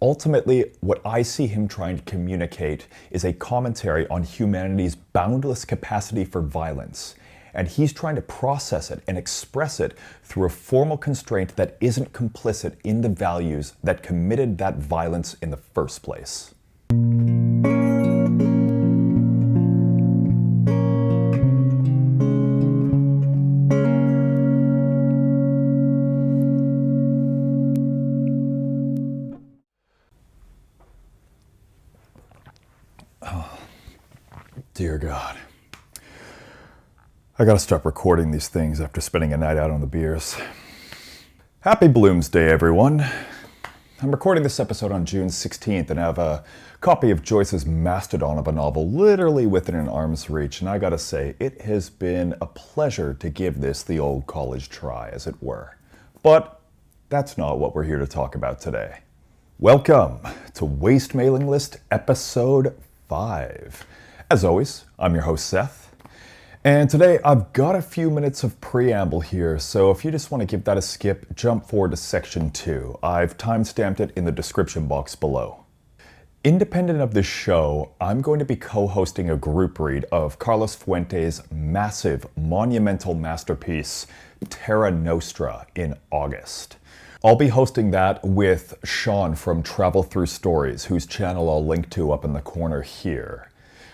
Ultimately, what I see him trying to communicate is a commentary on humanity's boundless capacity for violence, and he's trying to process it and express it through a formal constraint that isn't complicit in the values that committed that violence in the first place. Dear God. I gotta stop recording these things after spending a night out on the beers. Happy Bloomsday, everyone. I'm recording this episode on June 16th and have a copy of Joyce's mastodon of a novel literally within an arm's reach, and I gotta say, it has been a pleasure to give this the old college try, as it were. But that's not what we're here to talk about today. Welcome to Waste Mailing List Episode 5. As always, I'm your host, Seth, and today I've got a few minutes of preamble here, so if you just want to give that a skip, jump forward to section 2. I've timestamped it in the description box below. Independent of this show, I'm going to be co-hosting a group read of Carlos Fuentes' massive, monumental masterpiece, Terra Nostra, in August. I'll be hosting that with Sean from Travel Through Stories, whose channel I'll link to up in the corner here.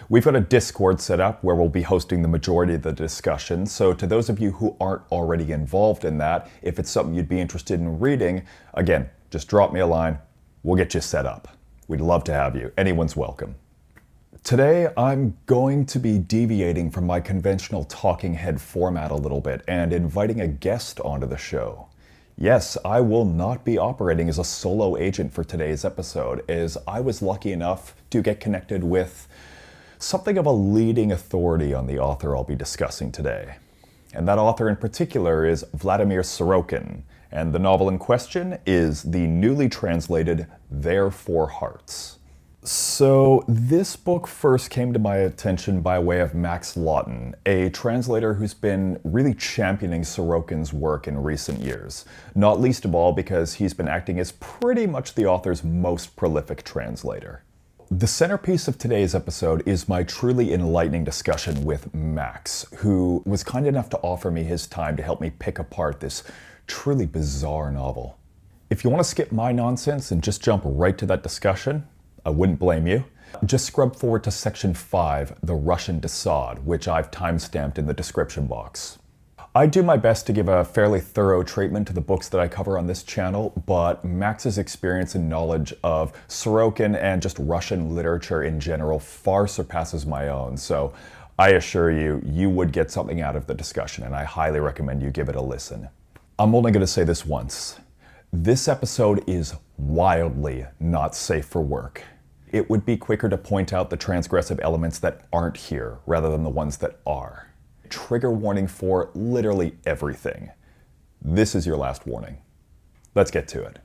We've got a Discord set up where we'll be hosting the majority of the discussion, so to those of you who aren't already involved in that, if it's something you'd be interested in reading, again, just drop me a line, we'll get you set up. We'd love to have you. Anyone's welcome. Today, I'm going to be deviating from my conventional talking head format a little bit and inviting a guest onto the show. Yes, I will not be operating as a solo agent for today's episode, as I was lucky enough to get connected with something of a leading authority on the author I'll be discussing today. And that author in particular is Vladimir Sorokin, and the novel in question is the newly translated Their Four Hearts. So this book first came to my attention by way of Max Lawton, a translator who's been really championing Sorokin's work in recent years, not least of all because he's been acting as pretty much the author's most prolific translator. The centerpiece of today's episode is my truly enlightening discussion with Max, who was kind enough to offer me his time to help me pick apart this truly bizarre novel. If you want to skip my nonsense and just jump right to that discussion, I wouldn't blame you. Just scrub forward to section 5, the Russian De Sade, which I've timestamped in the description box. I do my best to give a fairly thorough treatment to the books that I cover on this channel, but Max's experience and knowledge of Sorokin and just Russian literature in general far surpasses my own, so I assure you, you would get something out of the discussion, and I highly recommend you give it a listen. I'm only going to say this once. This episode is wildly not safe for work. It would be quicker to point out the transgressive elements that aren't here, rather than the ones that are. Trigger warning for literally everything. This is your last warning. Let's get to it.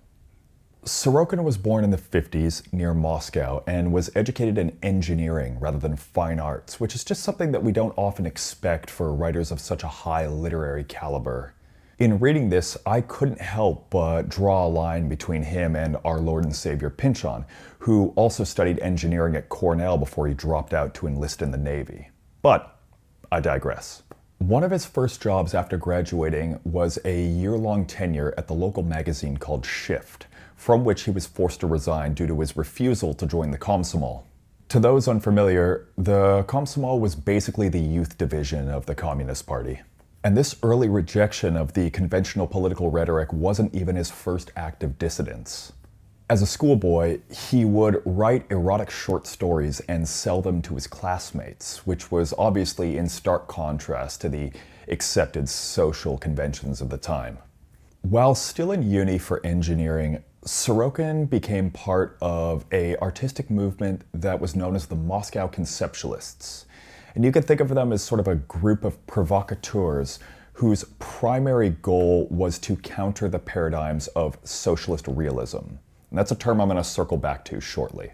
Sorokin was born in the 50s near Moscow and was educated in engineering rather than fine arts, which is just something that we don't often expect for writers of such a high literary caliber. In reading this, I couldn't help but draw a line between him and our Lord and Savior Pynchon, who also studied engineering at Cornell before he dropped out to enlist in the Navy. But I digress. One of his first jobs after graduating was a year-long tenure at the local magazine called Shift, from which he was forced to resign due to his refusal to join the Komsomol. To those unfamiliar, the Komsomol was basically the youth division of the Communist Party. And this early rejection of the conventional political rhetoric wasn't even his first act of dissidence. As a schoolboy, he would write erotic short stories and sell them to his classmates, which was obviously in stark contrast to the accepted social conventions of the time. While still in uni for engineering, Sorokin became part of an artistic movement that was known as the Moscow Conceptualists. And you can think of them as sort of a group of provocateurs whose primary goal was to counter the paradigms of socialist realism. And that's a term I'm going to circle back to shortly.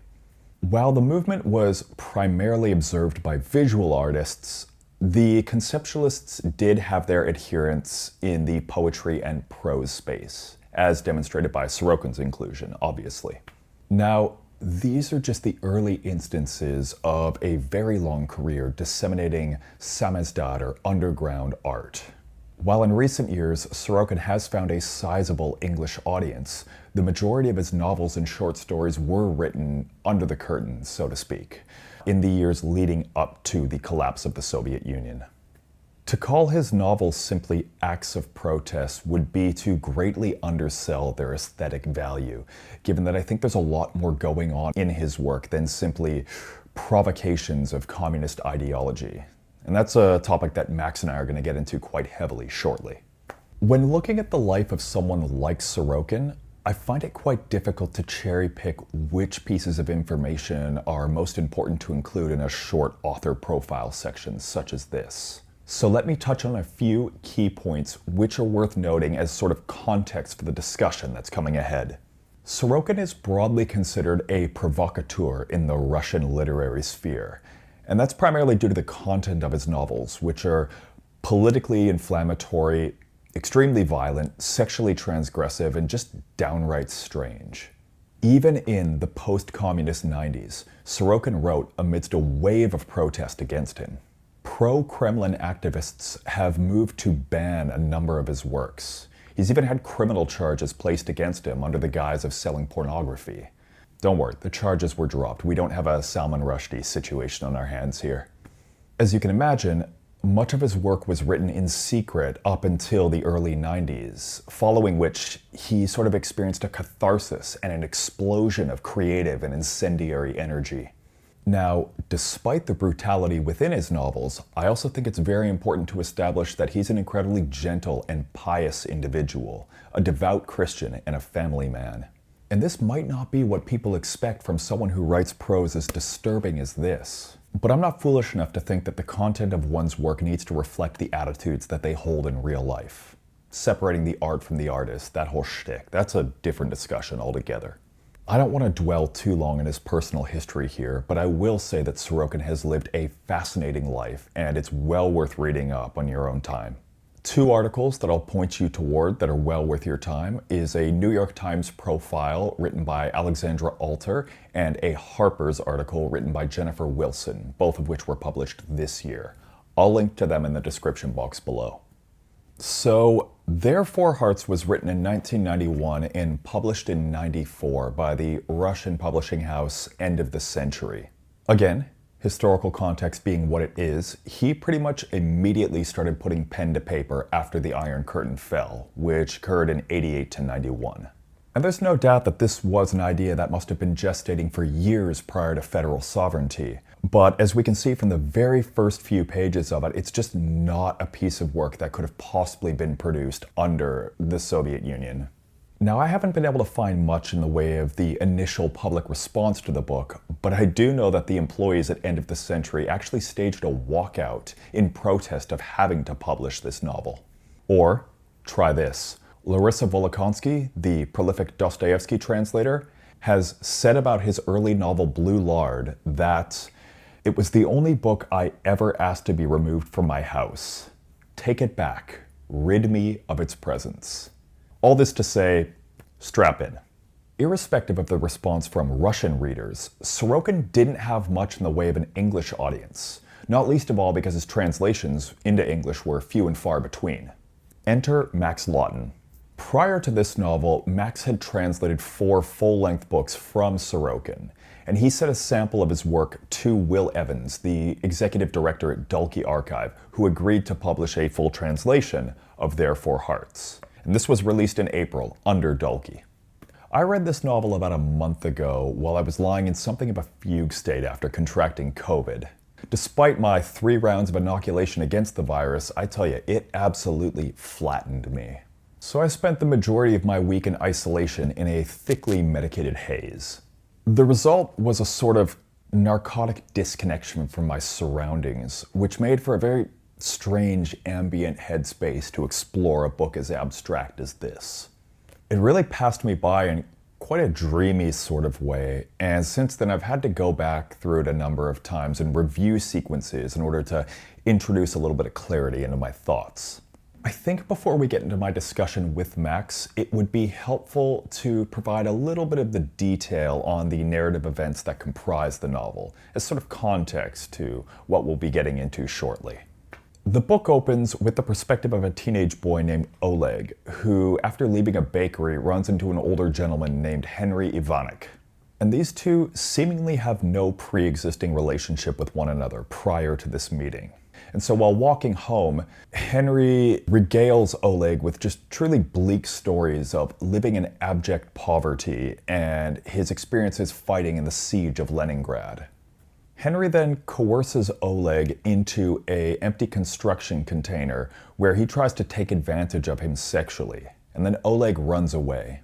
While the movement was primarily observed by visual artists, the conceptualists did have their adherents in the poetry and prose space, as demonstrated by Sorokin's inclusion, obviously. Now, these are just the early instances of a very long career disseminating samizdat, or underground art. While in recent years, Sorokin has found a sizable English audience, the majority of his novels and short stories were written under the curtain, so to speak, in the years leading up to the collapse of the Soviet Union. To call his novels simply acts of protest would be to greatly undersell their aesthetic value, given that I think there's a lot more going on in his work than simply provocations of communist ideology. And that's a topic that Max and I are going to get into quite heavily shortly. When looking at the life of someone like Sorokin, I find it quite difficult to cherry pick which pieces of information are most important to include in a short author profile section such as this. So let me touch on a few key points which are worth noting as sort of context for the discussion that's coming ahead. Sorokin is broadly considered a provocateur in the Russian literary sphere, and that's primarily due to the content of his novels, which are politically inflammatory, extremely violent, sexually transgressive, and just downright strange. Even in the post-communist 90s, Sorokin wrote amidst a wave of protest against him. Pro-Kremlin activists have moved to ban a number of his works. He's even had criminal charges placed against him under the guise of selling pornography. Don't worry, the charges were dropped. We don't have a Salman Rushdie situation on our hands here. As you can imagine, much of his work was written in secret up until the early 90s, following which he sort of experienced a catharsis and an explosion of creative and incendiary energy. Now, despite the brutality within his novels, I also think it's very important to establish that he's an incredibly gentle and pious individual, a devout Christian and a family man. And this might not be what people expect from someone who writes prose as disturbing as this. But I'm not foolish enough to think that the content of one's work needs to reflect the attitudes that they hold in real life. Separating the art from the artist, that whole shtick, that's a different discussion altogether. I don't want to dwell too long in his personal history here, but I will say that Sorokin has lived a fascinating life, and it's well worth reading up on your own time. Two articles that I'll point you toward that are well worth your time is a New York Times profile written by Alexandra Alter and a Harper's article written by Jennifer Wilson, both of which were published this year. I'll link to them in the description box below. So, Their Four Hearts was written in 1991 and published in 94 by the Russian publishing house End of the Century. Again, historical context being what it is, he pretty much immediately started putting pen to paper after the Iron Curtain fell, which occurred in 88 to 91. And there's no doubt that this was an idea that must have been gestating for years prior to federal sovereignty. But as we can see from the very first few pages of it, it's just not a piece of work that could have possibly been produced under the Soviet Union. Now, I haven't been able to find much in the way of the initial public response to the book, but I do know that the employees at End of the Century actually staged a walkout in protest of having to publish this novel. Or, try this. Larissa Volokhonsky, the prolific Dostoevsky translator, has said about his early novel Blue Lard that it was the only book I ever asked to be removed from my house. Take it back. Rid me of its presence. All this to say, strap in. Irrespective of the response from Russian readers, Sorokin didn't have much in the way of an English audience, not least of all because his translations into English were few and far between. Enter Max Lawton. Prior to this novel, Max had translated 4 full-length books from Sorokin, and he sent a sample of his work to Will Evans, the executive director at Dalkey Archive, who agreed to publish a full translation of Their Four Hearts. And this was released in April under Dalkey. I read this novel about a month ago while I was lying in something of a fugue state after contracting COVID. Despite my 3 rounds of inoculation against the virus, I tell you, it absolutely flattened me. So I spent the majority of my week in isolation in a thickly medicated haze. The result was a sort of narcotic disconnection from my surroundings, which made for a very strange ambient headspace to explore a book as abstract as this. It really passed me by in quite a dreamy sort of way, and since then I've had to go back through it a number of times and review sequences in order to introduce a little bit of clarity into my thoughts. I think before we get into my discussion with Max, it would be helpful to provide a little bit of the detail on the narrative events that comprise the novel, as sort of context to what we'll be getting into shortly. The book opens with the perspective of a teenage boy named Oleg, who, after leaving a bakery, runs into an older gentleman named Henry Ivanek. And these two seemingly have no pre-existing relationship with one another prior to this meeting. And so while walking home, Henry regales Oleg with just truly bleak stories of living in abject poverty and his experiences fighting in the siege of Leningrad. Henry then coerces Oleg into an empty construction container where he tries to take advantage of him sexually, and then Oleg runs away.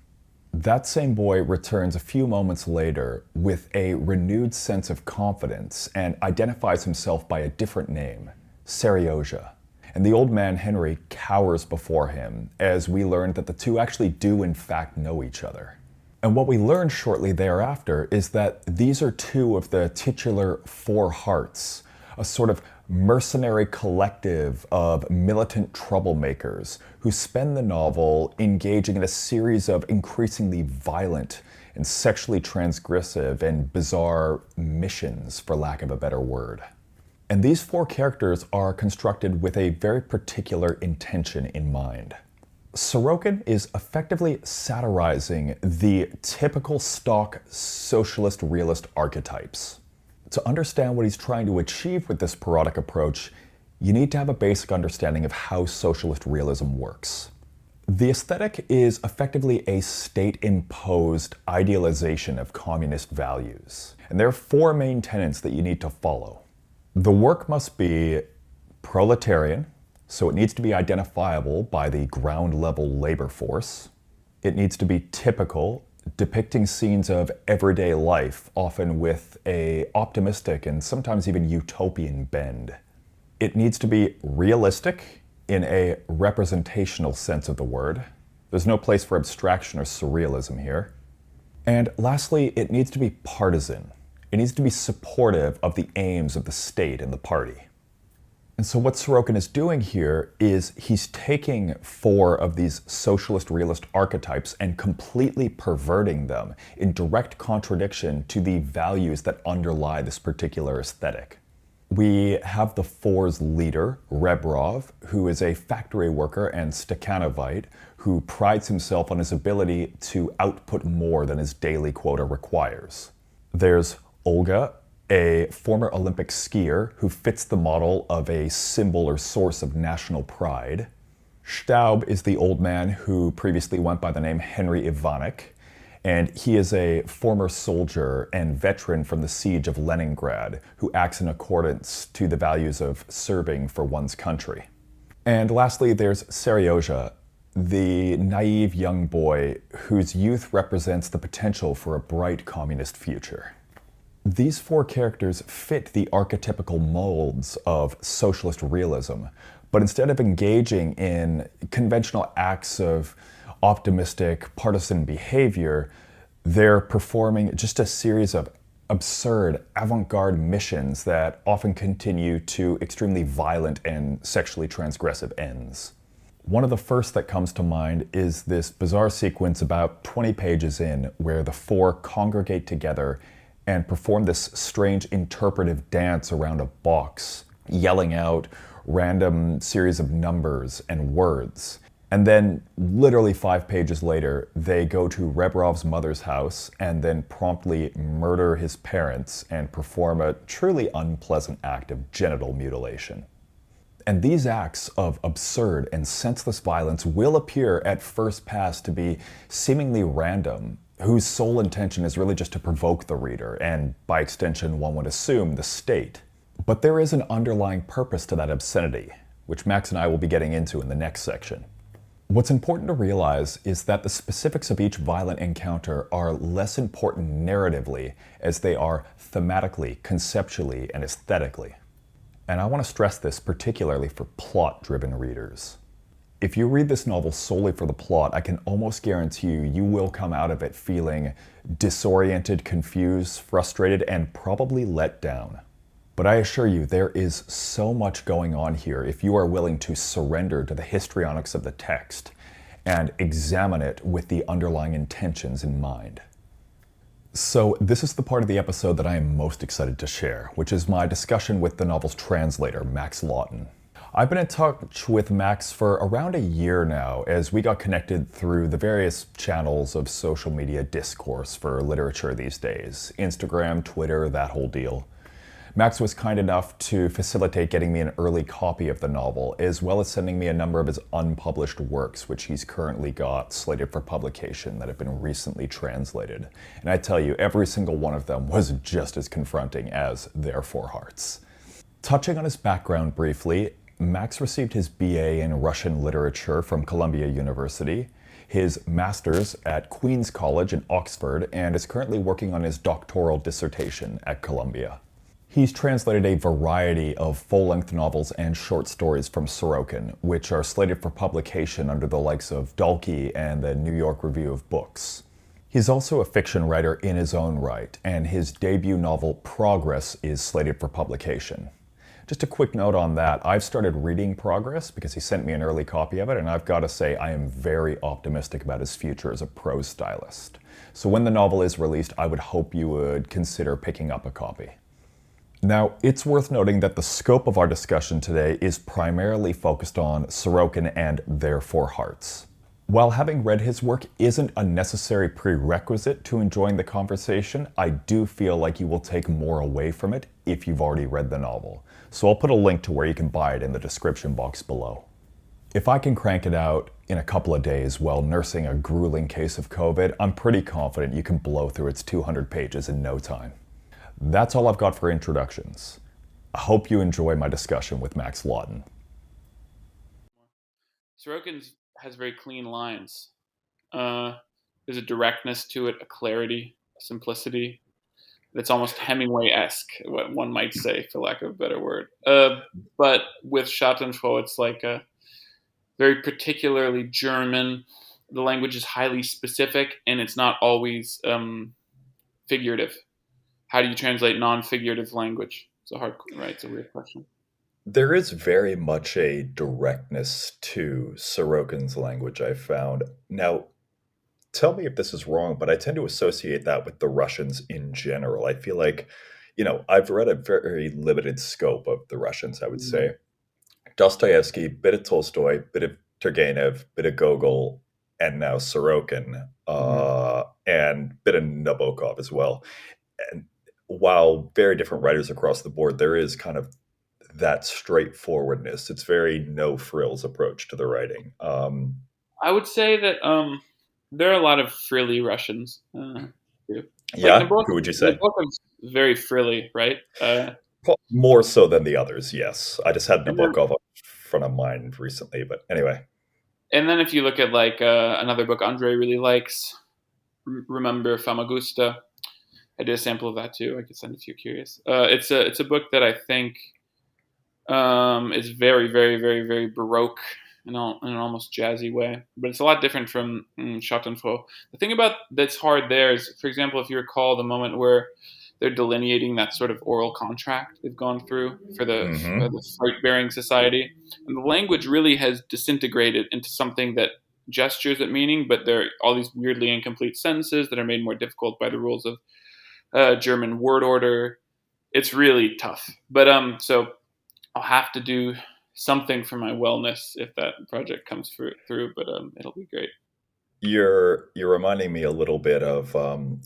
That same boy returns a few moments later with a renewed sense of confidence and identifies himself by a different name, Seryozha. And the old man Henry cowers before him as we learn that the two actually do in fact know each other. And what we learn shortly thereafter is that these are two of the titular Four Hearts, a sort of mercenary collective of militant troublemakers who spend the novel engaging in a series of increasingly violent and sexually transgressive and bizarre missions, for lack of a better word. And these four characters are constructed with a very particular intention in mind. Sorokin is effectively satirizing the typical stock socialist realist archetypes. To understand what he's trying to achieve with this parodic approach, you need to have a basic understanding of how socialist realism works. The aesthetic is effectively a state-imposed idealization of communist values. And there are four main tenets that you need to follow. The work must be proletarian, so it needs to be identifiable by the ground-level labor force. It needs to be typical, depicting scenes of everyday life, often with an optimistic and sometimes even utopian bend. It needs to be realistic in a representational sense of the word. There's no place for abstraction or surrealism here. And lastly, it needs to be partisan. It needs to be supportive of the aims of the state and the party. And so what Sorokin is doing here is he's taking four of these socialist realist archetypes and completely perverting them in direct contradiction to the values that underlie this particular aesthetic. We have the four's leader, Rebrov, who is a factory worker and Stakhanovite who prides himself on his ability to output more than his daily quota requires. There's Olga, a former Olympic skier who fits the model of a symbol or source of national pride. Staub is the old man who previously went by the name Henry Ivanek, and he is a former soldier and veteran from the siege of Leningrad who acts in accordance to the values of serving for one's country. And lastly, there's Seryozha, the naive young boy whose youth represents the potential for a bright communist future. These four characters fit the archetypical molds of socialist realism, but instead of engaging in conventional acts of optimistic partisan behavior, they're performing just a series of absurd avant-garde missions that often continue to extremely violent and sexually transgressive ends. One of the first that comes to mind is this bizarre sequence about 20 pages in where the four congregate together and perform this strange interpretive dance around a box, yelling out random series of numbers and words. And then, literally 5 pages later, they go to Rebrov's mother's house and then promptly murder his parents and perform a truly unpleasant act of genital mutilation. And these acts of absurd and senseless violence will appear at first pass to be seemingly random, whose sole intention is really just to provoke the reader, and by extension, one would assume, the state. But there is an underlying purpose to that obscenity, which Max and I will be getting into in the next section. What's important to realize is that the specifics of each violent encounter are less important narratively as they are thematically, conceptually, and aesthetically. And I want to stress this particularly for plot-driven readers. If you read this novel solely for the plot, I can almost guarantee you will come out of it feeling disoriented, confused, frustrated, and probably let down. But I assure you, there is so much going on here if you are willing to surrender to the histrionics of the text and examine it with the underlying intentions in mind. So this is the part of the episode that I am most excited to share, which is my discussion with the novel's translator, Max Lawton. I've been in touch with Max for around a year now, as we got connected through the various channels of social media discourse for literature these days. Instagram, Twitter, that whole deal. Max was kind enough to facilitate getting me an early copy of the novel, as well as sending me a number of his unpublished works, which he's currently got slated for publication that have been recently translated. And I tell you, every single one of them was just as confronting as Their Four Hearts. Touching on his background briefly, Max received his BA in Russian literature from Columbia University, his master's at Queen's College in Oxford, and is currently working on his doctoral dissertation at Columbia. He's translated a variety of full-length novels and short stories from Sorokin, which are slated for publication under the likes of Dalkey and the New York Review of Books. He's also a fiction writer in his own right, and his debut novel, Progress, is slated for publication. Just a quick note on that, I've started reading Progress because he sent me an early copy of it, and I've got to say I am very optimistic about his future as a prose stylist. So when the novel is released, I would hope you would consider picking up a copy. Now, it's worth noting that the scope of our discussion today is primarily focused on Sorokin and Their Four Hearts. While having read his work isn't a necessary prerequisite to enjoying the conversation, I do feel like you will take more away from it if you've already read the novel. So I'll put a link to where you can buy it in the description box below. If I can crank it out in a couple of days while nursing a grueling case of COVID, I'm pretty confident you can blow through its 200 pages in no time. That's all I've got for introductions. I hope you enjoy my discussion with Max Lawton. Sorokin has very clean lines. There's a directness to it, a clarity, a simplicity. That's almost Hemingway-esque, what one might say, for lack of a better word. But with Schattenfrau, it's like a very particularly German. The language is highly specific, and it's not always figurative. How do you translate non-figurative language? It's a hard, right? It's a weird question. There is very much a directness to Sorokin's language, I've found. Now, tell me if this is wrong, but I tend to associate that with the Russians in general. I feel like, I've read a very limited scope of the Russians, I would say. Dostoevsky, bit of Tolstoy, bit of Turgenev, bit of Gogol, and now Sorokin, and bit of Nabokov as well. And while very different writers across the board, there is kind of that straightforwardness. It's very no frills approach to the writing. I would say that there are a lot of frilly Russians. Yeah, who would you say? Nabokov's very frilly, right? More so than the others, yes. I just had Nabokov up front of mind recently, but anyway. And then if you look at like another book Andre really likes, Remember Famagusta. I did a sample of that too. I could send it to you, curious. It's a book that I think is very, very, very, very Baroque in an almost jazzy way. But it's a lot different from Schattenfrau. The thing about that's hard there is, for example, if you recall the moment where they're delineating that sort of oral contract they've gone through for the freight-bearing society. And the language really has disintegrated into something that gestures at meaning, but there are all these weirdly incomplete sentences that are made more difficult by the rules of German word order. It's really tough. But so I'll have to do something for my wellness if that project comes through. But it'll be great. You're reminding me a little bit of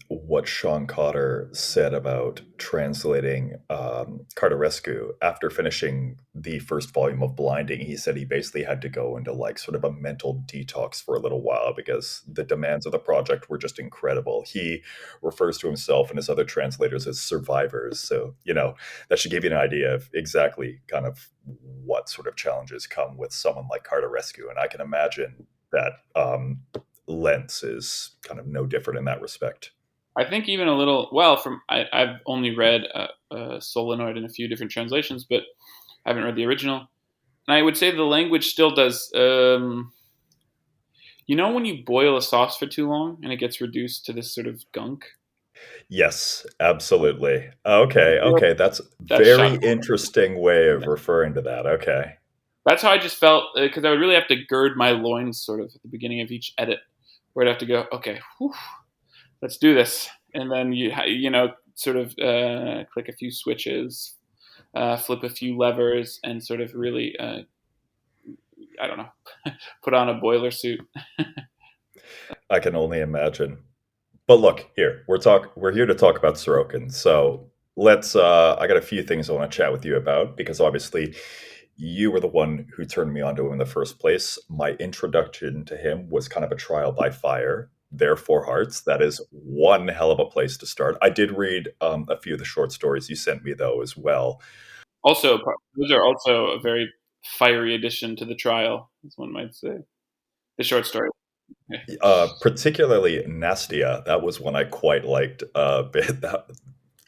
what Sean Cotter said about translating Cartarescu after finishing the first volume of Blinding. He said he basically had to go into like sort of a mental detox for a little while because the demands of the project were just incredible. He refers to himself and his other translators as survivors. So, that should give you an idea of exactly kind of what sort of challenges come with someone like Cartarescu. And I can imagine that Lentz is kind of no different in that respect. I think even a little, well, I've only read Solenoid in a few different translations, but I haven't read the original. And I would say the language still does, when you boil a sauce for too long and it gets reduced to this sort of gunk, Yes, absolutely. Okay, I feel like okay, that's that shot. very interesting way of Yeah. referring to that. Okay. That's how I just felt because I would really have to gird my loins sort of at the beginning of each edit, where I'd have to go, okay, whew, let's do this, and then sort of click a few switches, flip a few levers, and sort of really I don't know, put on a boiler suit. I can only imagine. But look, here, we're here to talk about Sorokin. So let's I got a few things I want to chat with you about because obviously you were the one who turned me on to him in the first place. My introduction to him was kind of a trial by fire. There, Four Hearts. That is one hell of a place to start. I did read a few of the short stories you sent me, though, as well. Also, those are also a very fiery addition to the trial, as one might say. The short story. Particularly Nastia. That was one I quite liked a bit. That,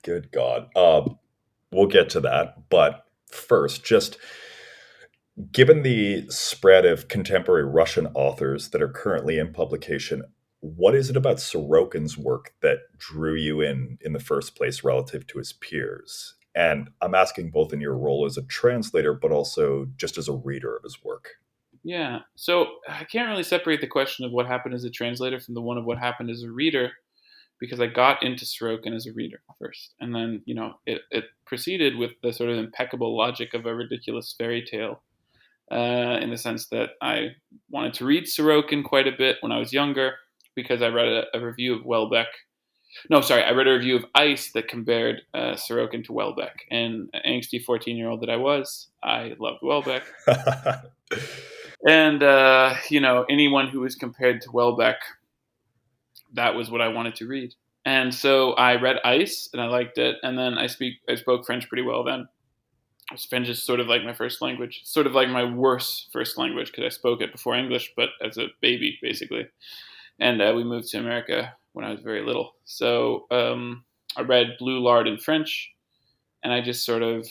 good God. We'll get to that. But first, just given the spread of contemporary Russian authors that are currently in publication, what is it about Sorokin's work that drew you in the first place relative to his peers? And I'm asking both in your role as a translator, but also just as a reader of his work. Yeah. So I can't really separate the question of what happened as a translator from the one of what happened as a reader because I got into Sorokin as a reader first. And then, it proceeded with the sort of impeccable logic of a ridiculous fairy tale in the sense that I wanted to read Sorokin quite a bit when I was younger because I read a review of Welbeck. No, sorry, I read a review of Ice that compared Sorokin to Welbeck. And angsty 14-year-old that I was, I loved Welbeck. And anyone who was compared to Welbeck, that was what I wanted to read. And so I read Ice, and I liked it. And then I spoke French pretty well then. French is sort of like my first language, sort of like my worst first language because I spoke it before English, but as a baby, basically. And we moved to America when I was very little. So I read Blue Lard in French, and I just sort of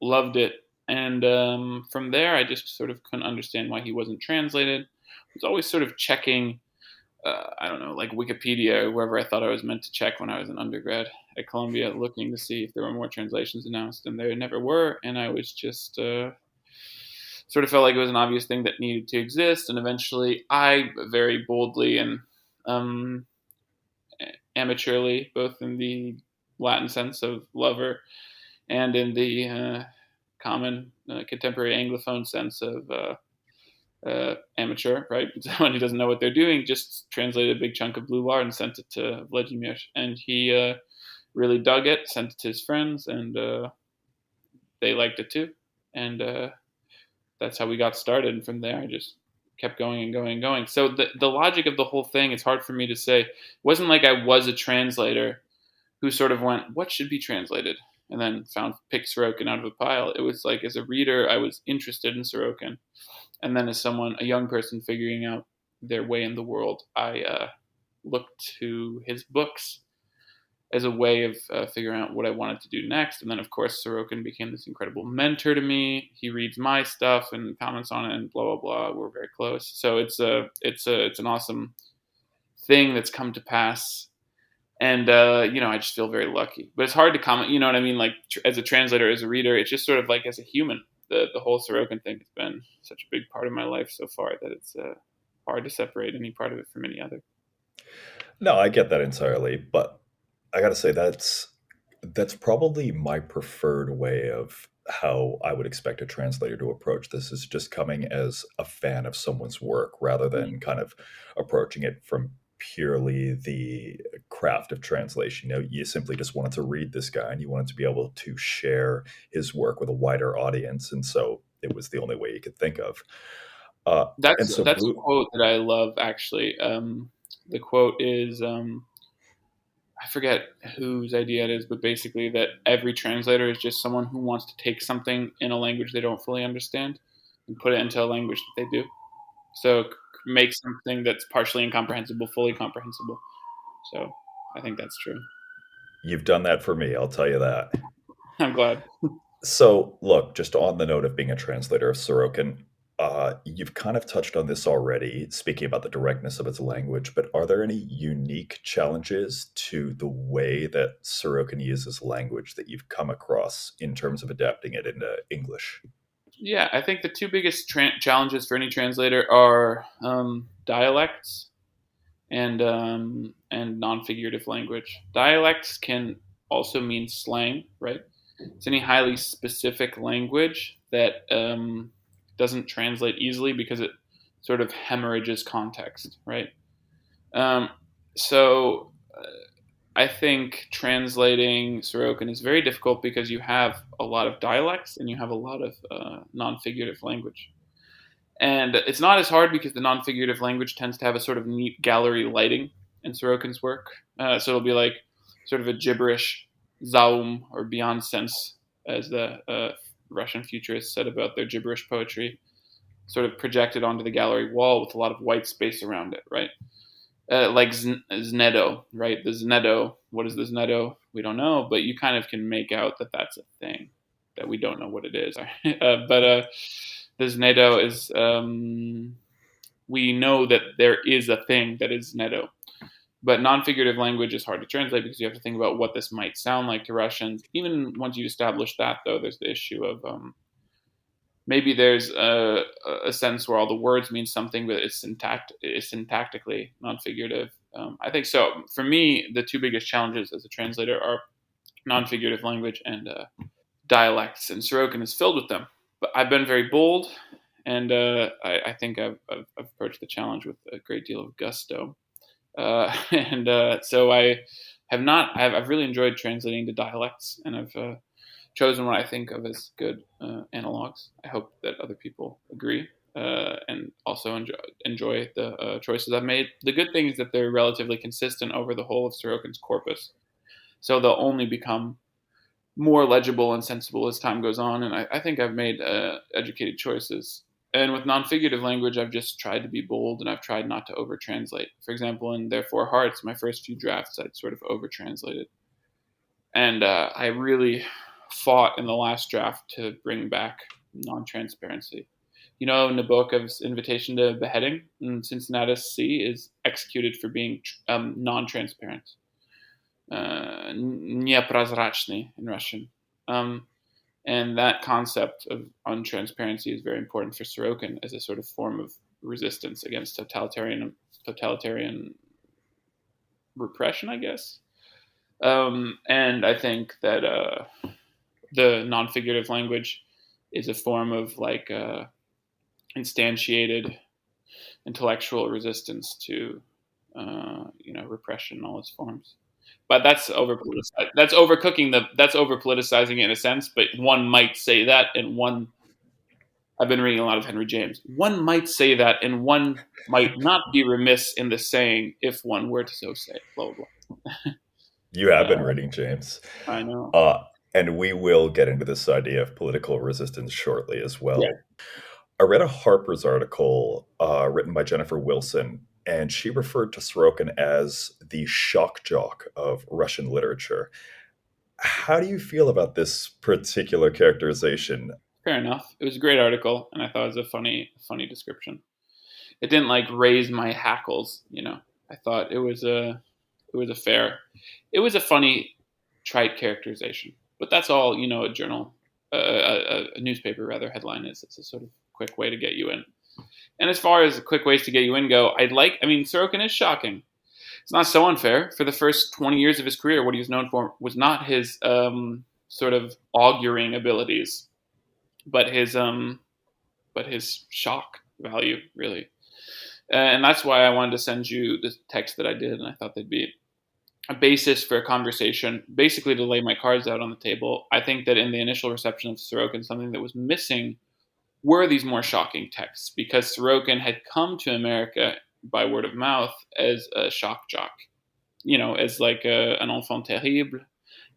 loved it. And from there, I just sort of couldn't understand why he wasn't translated. I was always sort of checking, I don't know, like Wikipedia or wherever I thought I was meant to check when I was an undergrad at Columbia, looking to see if there were more translations announced, and there never were. And I was just sort of felt like it was an obvious thing that needed to exist. And eventually, I very boldly and um, amateurly, both in the Latin sense of lover and in the common contemporary Anglophone sense of amateur, right? Someone who doesn't know what they're doing, just translated a big chunk of Blue Lard and sent it to Vladimir. And he really dug it, sent it to his friends, and they liked it too. And that's how we got started. And from there, I just kept going and going and going. So the logic of the whole thing, it's hard for me to say. It wasn't like I was a translator who sort of went, what should be translated? And then picked Sorokin out of a pile. It was like, as a reader, I was interested in Sorokin. And then as a young person figuring out their way in the world, I looked to his books as a way of figuring out what I wanted to do next. And then, of course, Sorokin became this incredible mentor to me. He reads my stuff and comments on it, and blah blah blah. We're very close. So it's an awesome thing that's come to pass. And I just feel very lucky. But it's hard to comment. You know what I mean? Like as a translator, as a reader, it's just sort of like as a human. The whole Sorokin thing has been such a big part of my life so far that it's hard to separate any part of it from any other. No, I get that entirely, but I gotta say that's probably my preferred way of how I would expect a translator to approach this is just coming as a fan of someone's work rather than kind of approaching it from purely the craft of translation. You simply just wanted to read this guy and you wanted to be able to share his work with a wider audience, and so it was the only way you could think of. Uh, and That's so that's a Blue, quote that I love actually. The quote is I forget whose idea it is, but basically that every translator is just someone who wants to take something in a language they don't fully understand and put it into a language that they do. So make something that's partially incomprehensible fully comprehensible. So I think that's true. you've done that for me, I'll tell you that. I'm glad. So, look, just on the note of being a translator of Sorokin, You've kind of touched on this already, speaking about the directness of its language, but are there any unique challenges to the way that Sorokin uses language that you've come across in terms of adapting it into English? Yeah, I think the two biggest challenges for any translator are dialects and non-figurative language. Dialects can also mean slang, right? It's any highly specific language that doesn't translate easily because it sort of hemorrhages context, right? Um, so I think translating Sorokin is very difficult because you have a lot of dialects and you have a lot of non-figurative language. And it's not as hard because the non-figurative language tends to have a sort of neat gallery lighting in Sorokin's work. So it'll be like sort of a gibberish zaum or beyond sense, as the Russian futurists said about their gibberish poetry, sort of projected onto the gallery wall with a lot of white space around it, right? Like Znedo, right? The Znedo, what is the Znedo? We don't know, but you kind of can make out that that's a thing that we don't know what it is. But the Znedo is, we know that there is a thing that is Znedo. But non-figurative language is hard to translate because you have to think about what this might sound like to Russians. Even once you establish that, though, there's the issue of maybe there's a sense where all the words mean something, but it's syntactically non-figurative. I think so. For me, the two biggest challenges as a translator are non-figurative language and dialects, and Sorokin is filled with them. But I've been very bold, and I think I've approached the challenge with a great deal of gusto. And so I have not. I've really enjoyed translating to dialects, and I've chosen what I think of as good analogs. I hope that other people agree and also enjoy the choices I've made. The good thing is that they're relatively consistent over the whole of Sorokin's corpus, so they'll only become more legible and sensible as time goes on. And I think I've made educated choices. And with non-figurative language, I've just tried to be bold, and I've tried not to over-translate. For example, in Their Four Hearts, my first few drafts, I'd sort of over-translated. And I really fought in the last draft to bring back non-transparency. You know, Nabokov's Invitation to Beheading in Cincinnatus C is executed for being non-transparent. Непрозрачный in Russian. And that concept of untransparency is very important for Sorokin as a sort of form of resistance against totalitarian repression, I guess. And I think that the non-figurative language is a form of like instantiated intellectual resistance to repression in all its forms. But that's over-politicized. That's over-politicizing it in a sense. But one might say that, and I've been reading a lot of Henry James. One might say that, and one might not be remiss in the saying if one were to so say. Blah blah blah. You have been reading James. I know. And we will get into this idea of political resistance shortly as well. Yeah. I read a Harper's article written by Jennifer Wilson, and she referred to Sorokin as the shock jock of Russian literature. How do you feel about this particular characterization? Fair enough. It was a great article, and I thought it was a funny description. It didn't like raise my hackles, you know. I thought it was a funny, trite characterization. But that's all, you know, a newspaper rather headline is. It's a sort of quick way to get you in. And as far as quick ways to get you in go, Sorokin is shocking. It's not so unfair. For the first 20 years of his career, what he was known for was not his sort of auguring abilities, but his shock value, really. And that's why I wanted to send you the text that I did, and I thought they'd be a basis for a conversation, basically to lay my cards out on the table. I think that in the initial reception of Sorokin, something that was missing were these more shocking texts, because Sorokin had come to America by word of mouth as a shock jock, you know, as like an enfant terrible,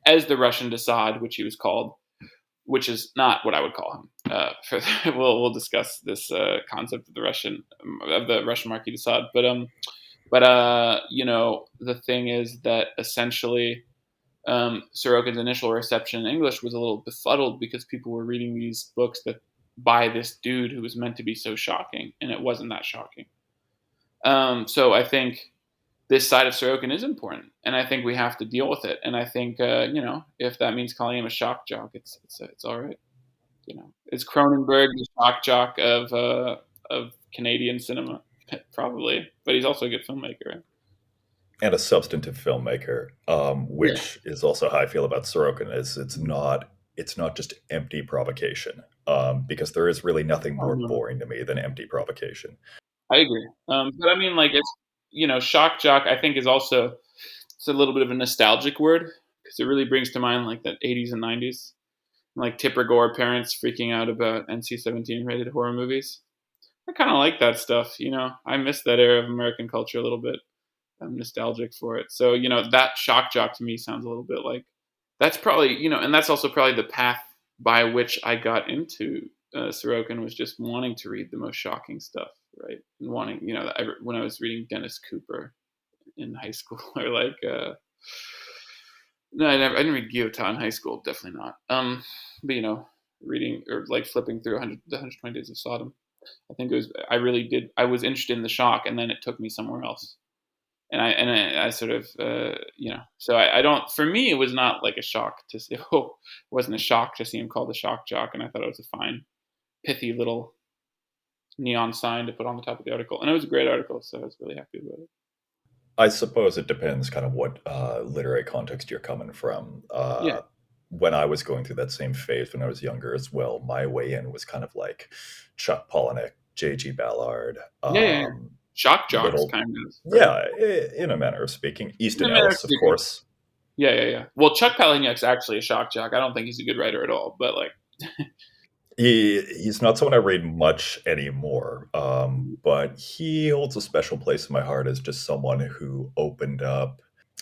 as the Russian De Sade, which he was called, which is not what I would call him. We'll discuss this concept of the Russian Marquis de Sade, but you know, the thing is that essentially Sorokin's initial reception in English was a little befuddled because people were reading these books that by this dude who was meant to be so shocking, and it wasn't that shocking. So I think this side of Sorokin is important, and I think we have to deal with it. And I think if that means calling him a shock jock, it's all right. Is Cronenberg the shock jock of Canadian cinema? Probably, but he's also a good filmmaker, right? And a substantive filmmaker, Yeah. which is also how I feel about Sorokin. Is it's not just empty provocation, because there is really nothing more Um, boring to me than empty provocation. I agree. But I mean, like, it's, shock jock, I think, is also, it's a little bit of a nostalgic word because it really brings to mind like the 80s and 90s, like Tipper Gore parents freaking out about NC-17 rated horror movies. I kind of like that stuff. I miss that era of American culture a little bit. I'm nostalgic for it. So, that shock jock to me sounds a little bit like, that's probably, and that's also probably the path by which I got into Sorokin, was just wanting to read the most shocking stuff, right? And wanting, when I was reading Dennis Cooper in high school, or like, no, I didn't read Guillotin in high school, definitely not. But reading or like flipping through the 120 Days of Sodom, I think I really did. I was interested in the shock, and then it took me somewhere else. And I sort of, so I don't, for me, it was not like a shock to see, it wasn't a shock to see him called the shock jock. And I thought it was a fine, pithy little neon sign to put on the top of the article. And it was a great article, so I was really happy about it. I suppose it depends kind of what literary context you're coming from. Yeah. When I was going through that same phase when I was younger as well, my way in was kind of like Chuck Palahniuk, J.G. Ballard, Yeah. Shock jocks, little, kind of, right? yeah, in a manner of speaking. In a Easton manner of Ellis, of speaking. course. Yeah. Well, Chuck Palahniuk's actually a shock jock. I don't think he's a good writer at all, but like, He's not someone I read much anymore, but he holds a special place in my heart as just someone who opened up.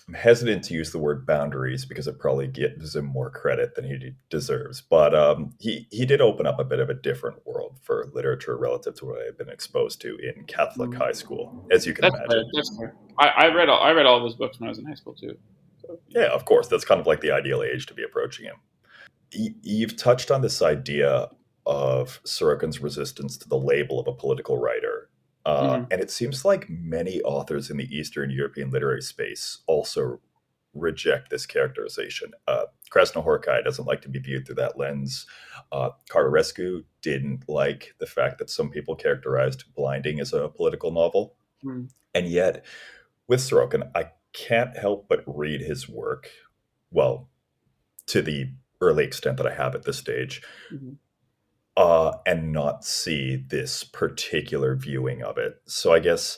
I'm hesitant to use the word boundaries because it probably gives him more credit than he deserves. But he did open up a bit of a different world for literature relative to what I've been exposed to in Catholic high school, as you can that's fair. imagine. That's fair. I read all of his books when I was in high school too. So, Yeah, of course, that's kind of like the ideal age to be approaching him. You've touched on this idea of Sorokin's resistance to the label of a political writer. mhm. And it seems like many authors in the Eastern European literary space also reject this characterization. Krasznahorkai doesn't like to be viewed through that lens. Cartarescu didn't like the fact that some people characterized Blinding as a political novel. Mhm. And yet, with Sorokin, I can't help but read his work, well, to the early extent that I have at this stage, Mhm. and not see this particular viewing of it. So I guess,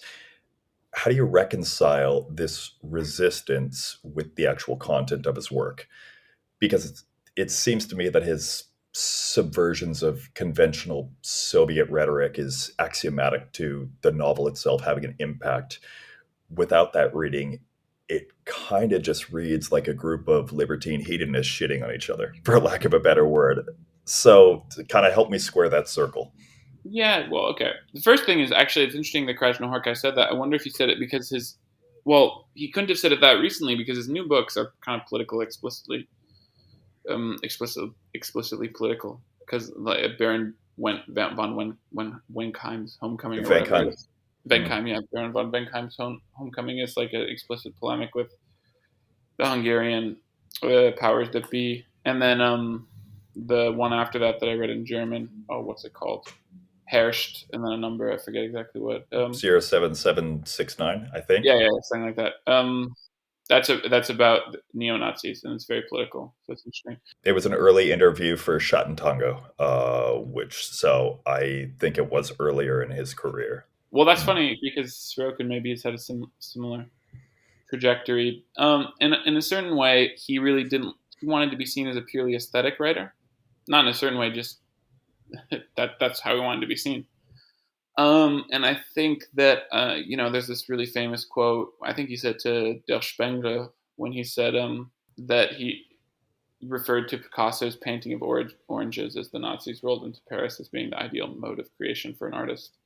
how do you reconcile this resistance with the actual content of his work? Because it seems to me that his subversions of conventional Soviet rhetoric is axiomatic to the novel itself having an impact. Without that reading, it kind of just reads like a group of libertine hedonists shitting on each other, for lack of a better word. So, to kind of help me square that circle. Yeah, well, okay. The first thing is, actually, it's interesting that Krasznahorkai said that. I wonder if he said it because he couldn't have said it that recently because his new books are kind of political, explicitly political. Because like Baron von Wenkheim's Homecoming or whatever it Vankheim. is. Mm. Venkheim, yeah, Baron von Wenkheim's Homecoming is like an explicit polemic with the Hungarian powers that be. And then the one after that I read in German, what's it called? Herrscht, and then a number. I forget exactly what. 07769, I think. Yeah, something like that. That's about neo Nazis, and it's very political. So it's interesting. It was an early interview for Tango, which, so I think it was earlier in his career. Well, that's Mm. funny because Sorokin maybe has had a similar trajectory. In a certain way, he really didn't. He wanted to be seen as a purely aesthetic writer, not in a certain way. Just that's how he wanted to be seen. And I think that there's this really famous quote. I think he said to Der Spengler when he said that he referred to Picasso's painting of oranges as the Nazis rolled into Paris as being the ideal mode of creation for an artist.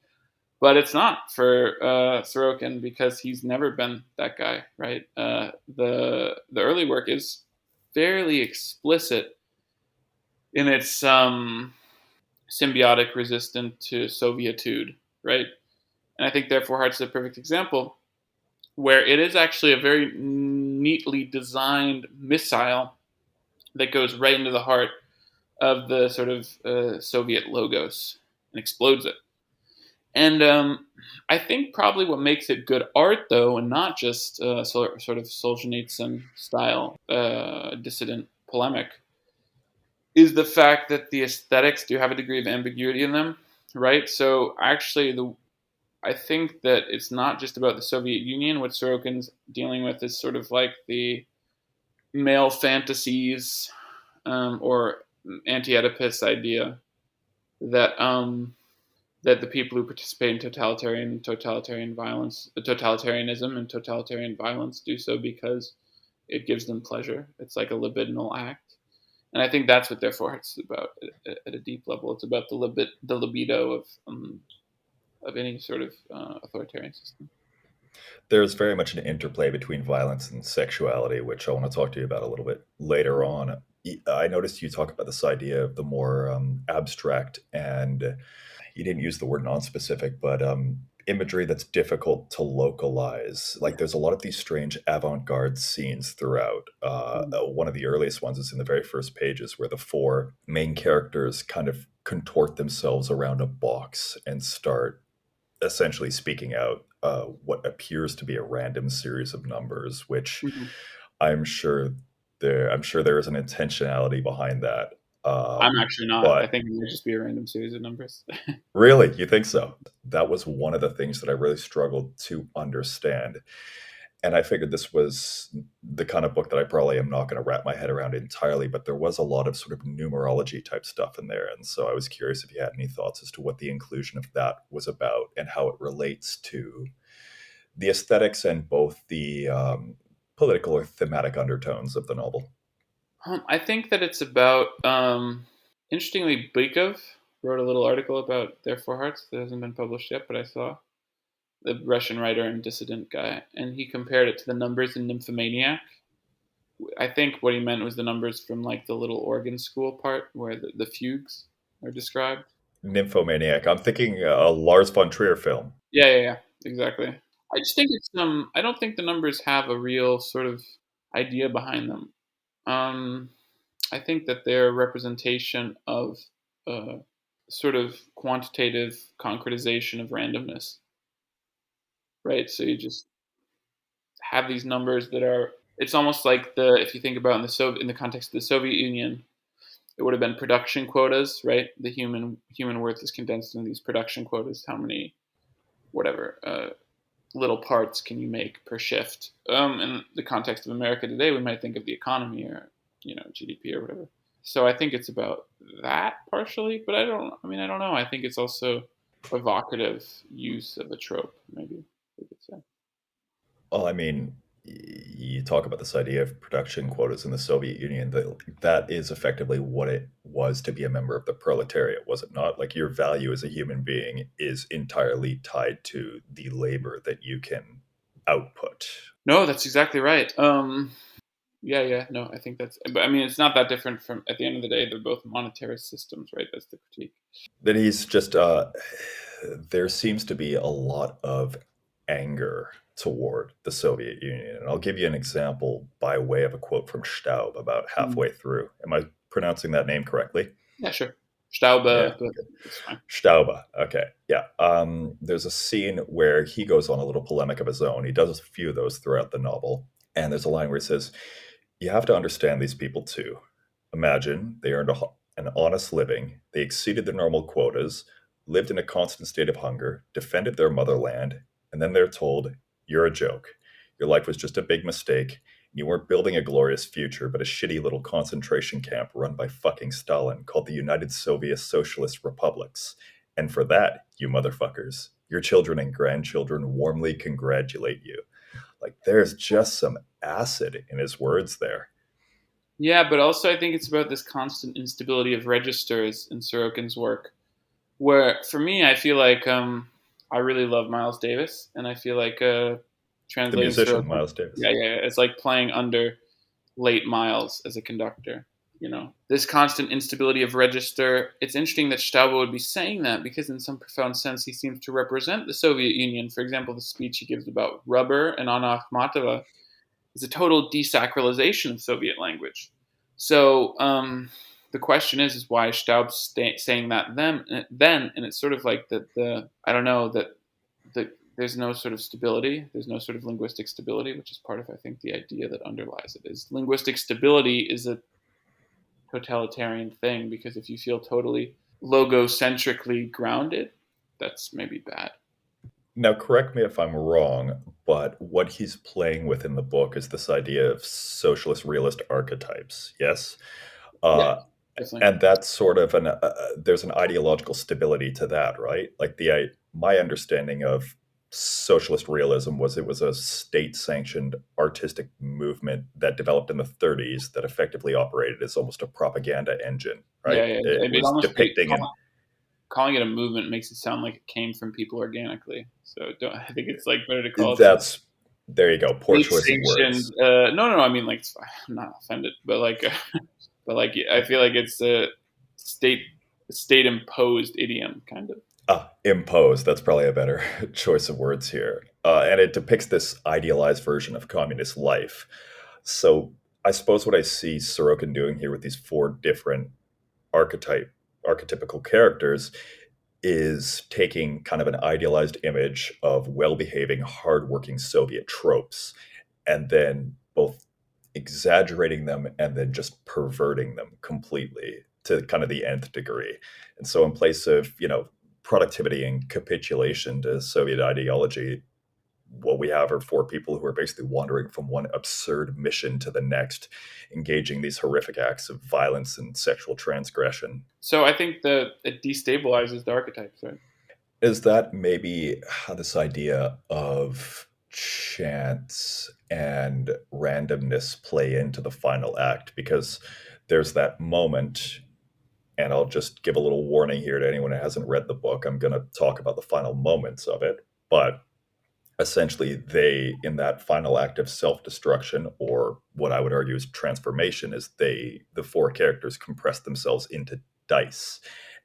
But it's not for Sorokin because he's never been that guy, right? The early work is fairly explicit in its symbiotic, resistant to Sovietitude, right? And I think therefore Hearts is a perfect example where it is actually a very neatly designed missile that goes right into the heart of the sort of Soviet logos and explodes it. And I think probably what makes it good art, though, and not just sort of Solzhenitsyn style dissident polemic, is the fact that the aesthetics do have a degree of ambiguity in them, right? So actually, I think that it's not just about the Soviet Union. What Sorokin's dealing with is sort of like the male fantasies or anti-Oedipus idea that that the people who participate in totalitarianism and totalitarian violence do so because it gives them pleasure. It's like a libidinal act. And I think that's what therefore it's about at a deep level. It's about the libido of any sort of authoritarian system. There's very much an interplay between violence and sexuality, which I want to talk to you about a little bit later on. I noticed you talk about this idea of the more abstract, and you didn't use the word non-specific, but imagery that's difficult to localize. Like there's a lot of these strange avant-garde scenes throughout. One of the earliest ones is in the very first pages where the four main characters kind of contort themselves around a box and start essentially speaking out what appears to be a random series of numbers, which Mm-hmm. I'm sure there is an intentionality behind that. I'm actually not. I But think it might just be a random series of numbers. really, you think so? That was one of the things that I really struggled to understand. And I figured this was the kind of book that I probably am not going to wrap my head around entirely, but there was a lot of sort of numerology type stuff in there. And so I was curious if you had any thoughts as to what the inclusion of that was about and how it relates to the aesthetics and both the political or thematic undertones of the novel. I think that it's about, interestingly, Bykov wrote a little article about Their Four Hearts that hasn't been published yet, but I saw the Russian writer and dissident guy, and he compared it to the numbers in Nymphomaniac. I think what he meant was the numbers from like the little organ school part where the fugues are described. Nymphomaniac. I'm thinking a Lars von Trier film. Yeah, exactly. I just think it's I don't think the numbers have a real sort of idea behind them. Um, I think that they're a representation of uh, sort of quantitative concretization of randomness, right? So you just have these numbers that are. It's almost like if you think about in the context of the Soviet Union, it would have been production quotas, right? The human worth is condensed into these production quotas. How many, whatever, little parts can you make per shift? In the context of America today, we might think of the economy or GDP or whatever. So I think it's about that partially, but I don't know. I think it's also evocative use of a trope, maybe we could say. Well, I mean, you talk about this idea of production quotas in the Soviet Union. That is effectively what it was to be a member of the proletariat, was it not? Like your value as a human being is entirely tied to the labor that you can output. No, that's exactly right. Yeah. No, I think that's. But I mean, it's not that different from. At the end of the day, they're both monetarist systems, right? That's the critique. That he's just there seems to be a lot of anger toward the Soviet Union. And I'll give you an example by way of a quote from Staub about Mm. halfway through. Am I pronouncing that name correctly? Yeah, sure. Yeah. Staube, but it's fine. Staube. Okay. Yeah. There's a scene where he goes on a little polemic of his own. He does a few of those throughout the novel. And there's a line where he says, "You have to understand these people too. Imagine they earned an honest living, they exceeded their normal quotas, lived in a constant state of hunger, defended their motherland, and then they're told, 'You're a joke. Your life was just a big mistake. You weren't building a glorious future, but a shitty little concentration camp run by fucking Stalin called the United Soviet Socialist Republics. And for that, you motherfuckers, your children and grandchildren warmly congratulate you.'" Like, there's just some acid in his words there. Yeah, but also I think it's about this constant instability of registers in Sorokin's work. Where for me, I feel like I really love Miles Davis, and I feel like The translating musician, Sorokin. Miles Davis. Yeah. It's like playing under late Miles as a conductor. this constant instability of register. It's interesting that Staube would be saying that because in some profound sense he seems to represent the Soviet Union. For example, the speech he gives about rubber and Anna Akhmatova is a total desacralization of Soviet language. So the question is why is Staub saying that then? And it's sort of like that I don't know, that there's no sort of stability. There's no sort of linguistic stability, which is part of, I think, the idea that underlies it. Is linguistic stability is a totalitarian thing, because if you feel totally logocentrically grounded, that's maybe bad. Now, correct me if I'm wrong, but what he's playing with in the book is this idea of socialist realist archetypes. Yes, Yeah, uh, definitely. and that's sort of there's an ideological stability to that, right? Like my understanding of socialist realism was it was a state-sanctioned artistic movement that developed in the 30s that effectively operated as almost a propaganda engine, Yeah, right? yeah. It It was almost depicting and calling it a movement makes it sound like it came from people organically. So I think it's like better to call it some that's there you go, poor state choice of sanctioned. words. No. I mean, like, I'm not offended, but like, but like, I feel like it's a state state imposed idiom, kind of. Imposed. That's probably a better choice of words here. And it depicts this idealized version of communist life. So I suppose what I see Sorokin doing here with these four different archetypical characters is taking kind of an idealized image of well-behaving, hardworking Soviet tropes, and then both exaggerating them and then just perverting them completely to kind of the nth degree. And so, in place of productivity and capitulation to Soviet ideology, what we have are four people who are basically wandering from one absurd mission to the next, engaging these horrific acts of violence and sexual transgression. So I think that it destabilizes the archetypes, right? Is that maybe how this idea of chance and randomness play into the final act? Because there's that moment, and I'll just give a little warning here to anyone who hasn't read the book. I'm going to talk about the final moments of it, but essentially they, in that final act of self-destruction, or what I would argue is transformation, is the four characters compress themselves into dice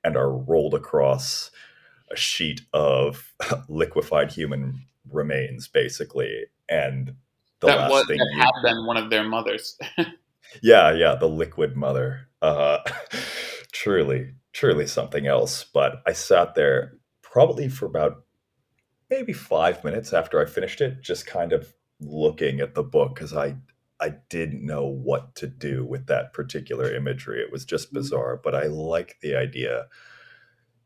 and are rolled across a sheet of liquefied human remains, basically. And the last thing That had been one of their mothers. yeah, the liquid mother. Truly something else. But I sat there probably for about maybe 5 minutes after I finished it, just kind of looking at the book because I didn't know what to do with that particular imagery. It was just bizarre, but I like the idea.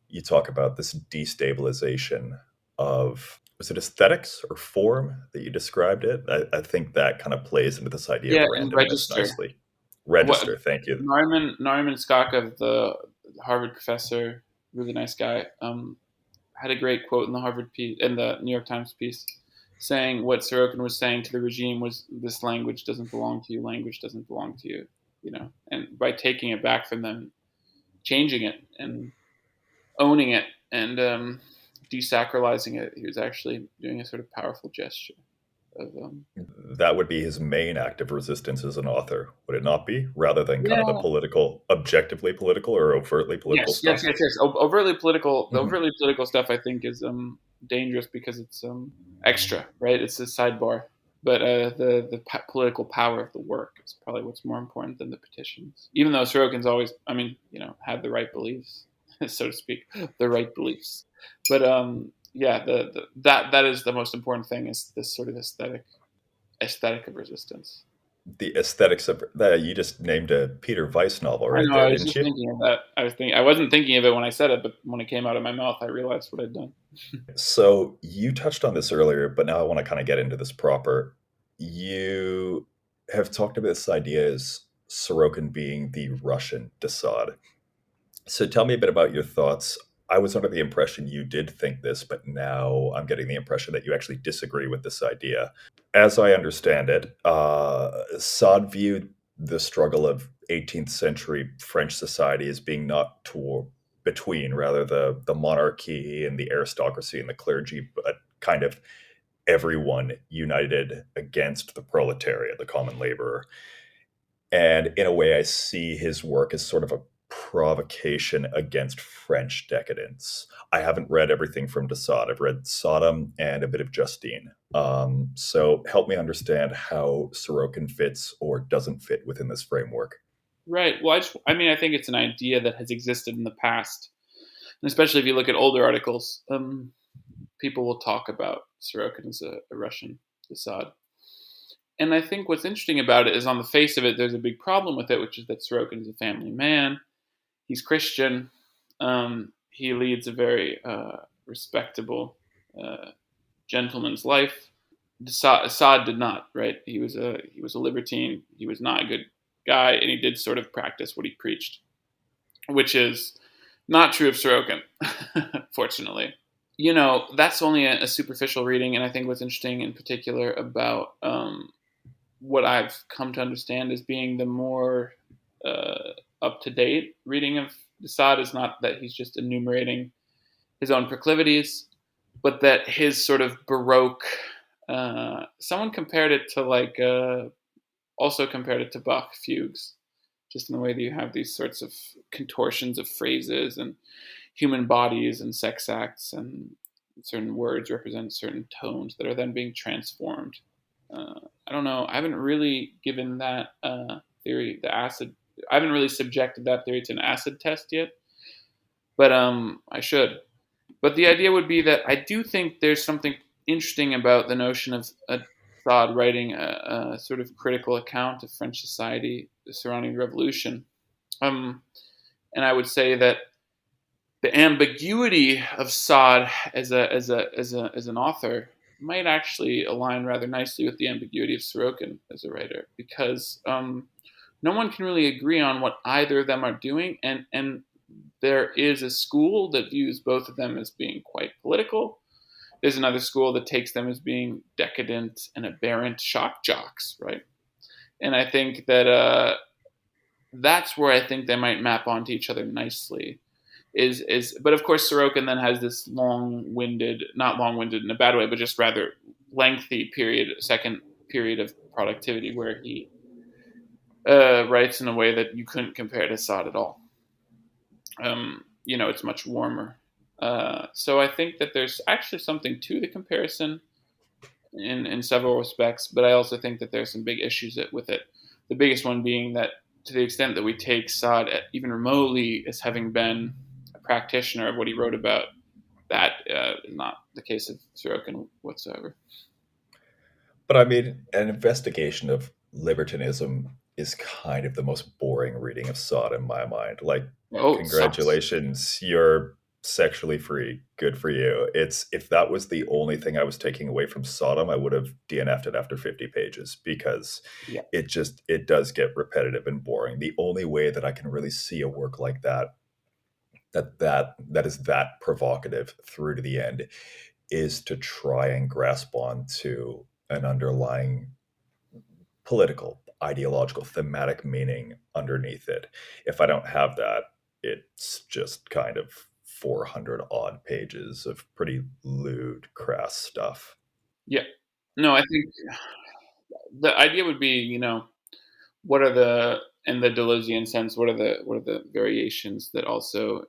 You talk about this destabilization of, was it aesthetics or form that you described it? I think that kind of plays into this idea of Yeah, and randomness register. nicely. What Register, thank you. Narman Skakov, the Harvard professor, really nice guy, had a great quote in the Harvard piece, in the New York Times piece, saying what Sorokin was saying to the regime was, "This language doesn't belong to you. Language doesn't belong to you." And by taking it back from them, changing it and owning it and desacralizing it, he was actually doing a sort of powerful gesture of That would be his main act of resistance as an author, would it not be? Rather than kind of the yeah. political, objectively political or overtly political stuff? Yes. Overtly political. The Mhm. overtly political stuff, I think, is dangerous because it's extra, right? It's a sidebar. But the political power of the work is probably what's more important than the petitions. Even though Sorokin's always, I mean, had the right beliefs, so to speak, the right beliefs. But yeah, that is the most important thing, is this sort of aesthetic of resistance. The aesthetics of that, you just named a Peter Weiss novel I right know. there, I was didn't just you? thinking of that. I wasn't thinking of it when I said it, but when it came out of my mouth, I realized what I'd done. So you touched on this earlier, but now I want to kind of get into this proper. You have talked about this idea as Sorokin being the Russian De Sade. So tell me a bit about your thoughts. I was under the impression you did think this, but now I'm getting the impression that you actually disagree with this idea. As I understand it, Sade viewed the struggle of 18th century French society as being not between, rather, the monarchy and the aristocracy and the clergy, but kind of everyone united against the proletariat, the common laborer. And in a way, I see his work as sort of a provocation against French decadence. I haven't read everything from De Sade. I've read Sodom and a bit of Justine. So help me understand how Sorokin fits or doesn't fit within this framework. Right. Well, I think it's an idea that has existed in the past, and especially if you look at older articles, people will talk about Sorokin as a Russian De Sade. And I think what's interesting about it is, on the face of it, there's a big problem with it, which is that Sorokin is a family man. He's Christian. He leads a very respectable gentleman's life. De Sade did not. Right? He was a libertine. He was not a good guy, and he did sort of practice what he preached, which is not true of Sorokin, fortunately. That's only a superficial reading, and I think what's interesting in particular about what I've come to understand as being the more up-to-date reading of De Sade is not that he's just enumerating his own proclivities, but that his sort of Baroque, someone compared it to also compared it to Bach fugues, just in the way that you have these sorts of contortions of phrases and human bodies and sex acts, and certain words represent certain tones that are then being transformed. I don't know. I haven't really given that theory the acid. I haven't really subjected that theory to an acid test yet, but I should. But the idea would be that I do think there's something interesting about the notion of Sade writing a sort of critical account of French society surrounding the Revolution. And I would say that the ambiguity of Sade as an author might actually align rather nicely with the ambiguity of Sorokin as a writer, because no one can really agree on what either of them are doing, and there is a school that views both of them as being quite political. There's another school that takes them as being decadent and aberrant shock jocks, right? And I think that that's where I think they might map onto each other nicely. But of course Sorokin then has this not long-winded in a bad way, but just rather lengthy second period of productivity where he writes in a way that you couldn't compare to Sade at all. It's much warmer. So I think that there's actually something to the comparison in several respects, but I also think that there's some big issues with it. The biggest one being that, to the extent that we take Sade even remotely as having been a practitioner of what he wrote about, that is not the case of Sorokin whatsoever. But I mean, an investigation of libertinism is kind of the most boring reading of Sade in my mind. Like, Oh, it sucks. congratulations, you're sexually free. Good for you. It's if that was the only thing I was taking away from Sodom, I would have DNF'd it after 50 pages because Yeah. it does get repetitive and boring. The only way that I can really see a work like that is that provocative through to the end is to try and grasp on to an underlying political, ideological, thematic meaning underneath it. If I don't have that, it's just kind of 400 odd pages of pretty lewd, crass stuff. Yeah. No, I think the idea would be, what are in the Deleuzian sense, what are the variations that also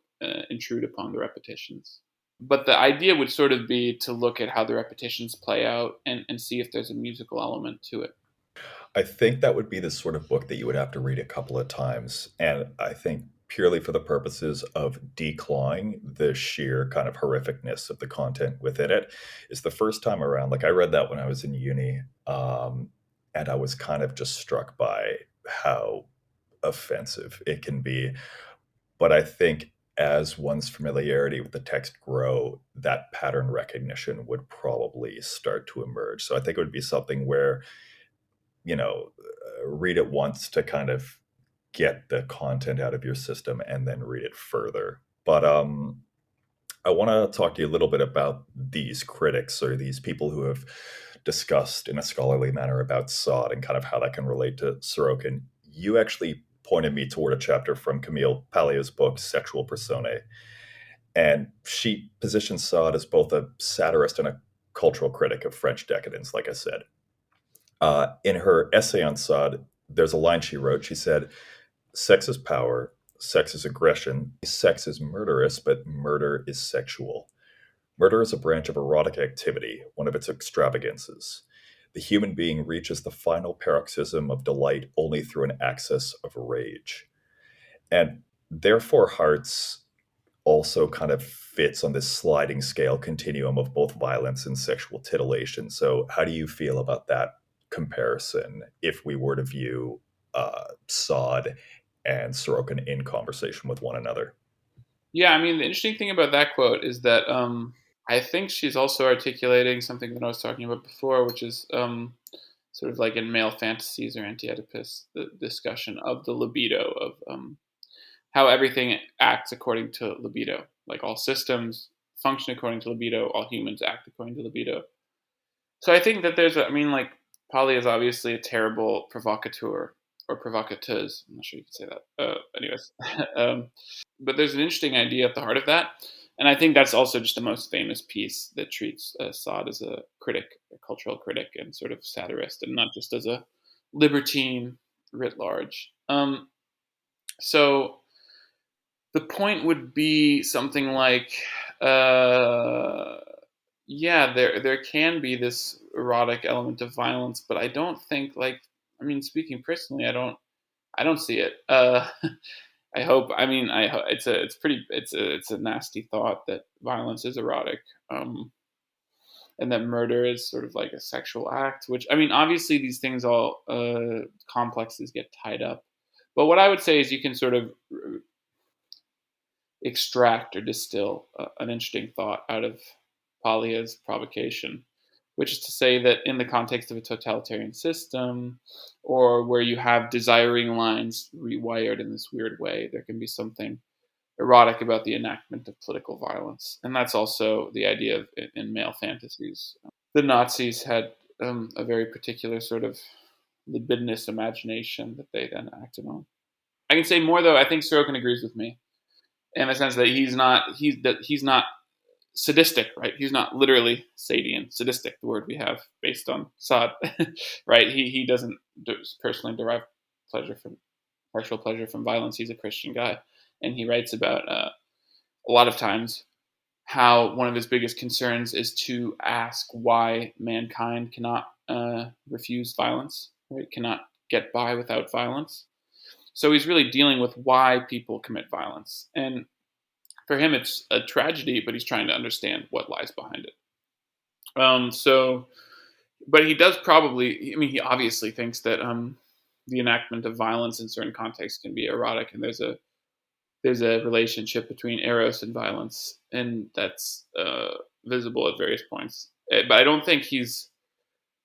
intrude upon the repetitions? But the idea would sort of be to look at how the repetitions play out and see if there's a musical element to it. I think that would be the sort of book that you would have to read a couple of times. And I think purely for the purposes of declawing the sheer kind of horrificness of the content within it is the first time around. Like I read that when I was in uni, and I was kind of just struck by how offensive it can be. But I think as one's familiarity with the text grow, that pattern recognition would probably start to emerge. So I think it would be something where read it once to kind of get the content out of your system and then read it further. But I want to talk to you a little bit about these critics or these people who have discussed in a scholarly manner about Sade and kind of how that can relate to Sorokin. You actually pointed me toward a chapter from Camille Paglia's book, Sexual Personae. And she positions Sade as both a satirist and a cultural critic of French decadence, like I said. In her essay on Sade, there's a line she wrote. She said, "Sex is power, sex is aggression, sex is murderous, but murder is sexual. Murder is a branch of erotic activity, one of its extravagances. The human being reaches the final paroxysm of delight only through an access of rage." And therefore, Hearts also kind of fits on this sliding scale continuum of both violence and sexual titillation. So, how do you feel about that comparison if we were to view Sade and Sorokin in conversation with one another? Yeah, I mean, the interesting thing about that quote is that I think she's also articulating something that I was talking about before, which is sort of like in male fantasies or anti-Oedipus, the discussion of the libido, of how everything acts according to libido. Like all systems function according to libido, all humans act according to libido. So I think that I mean, like, Polly is obviously a terrible provocateur or provocateuse. I'm not sure you can say that. Anyways, but there's an interesting idea at the heart of that. And I think that's also just the most famous piece that treats Sade as a critic, a cultural critic, and sort of satirist, and not just as a libertine writ large. So the point would be something like, uh, yeah, there can be this erotic element of violence, but I don't think, like, I mean, speaking personally, I don't see it. I hope. I mean, it's a nasty thought that violence is erotic, and that murder is sort of like a sexual act. Which, I mean, obviously these things all complexes get tied up. But what I would say is you can sort of extract or distill an interesting thought out of Polya's provocation, which is to say that in the context of a totalitarian system, or where you have desiring lines rewired in this weird way, there can be something erotic about the enactment of political violence. And that's also the idea of in male fantasies. The Nazis had a very particular sort of libidinous imagination that they then acted on. I can say more though. I think Sorokin agrees with me in the sense that he's not sadistic, right? He's not literally Sadian, sadistic, the word we have based on Sade, right? He doesn't personally derive sexual pleasure from violence. He's a Christian guy, and he writes about a lot of times how one of his biggest concerns is to ask why mankind cannot refuse violence, right? Cannot get by without violence. So he's really dealing with why people commit violence, and for him, it's a tragedy, but he's trying to understand what lies behind it. So, but he does probably. I mean, he obviously thinks that the enactment of violence in certain contexts can be erotic, and there's a relationship between eros and violence, and that's visible at various points. But I don't think he's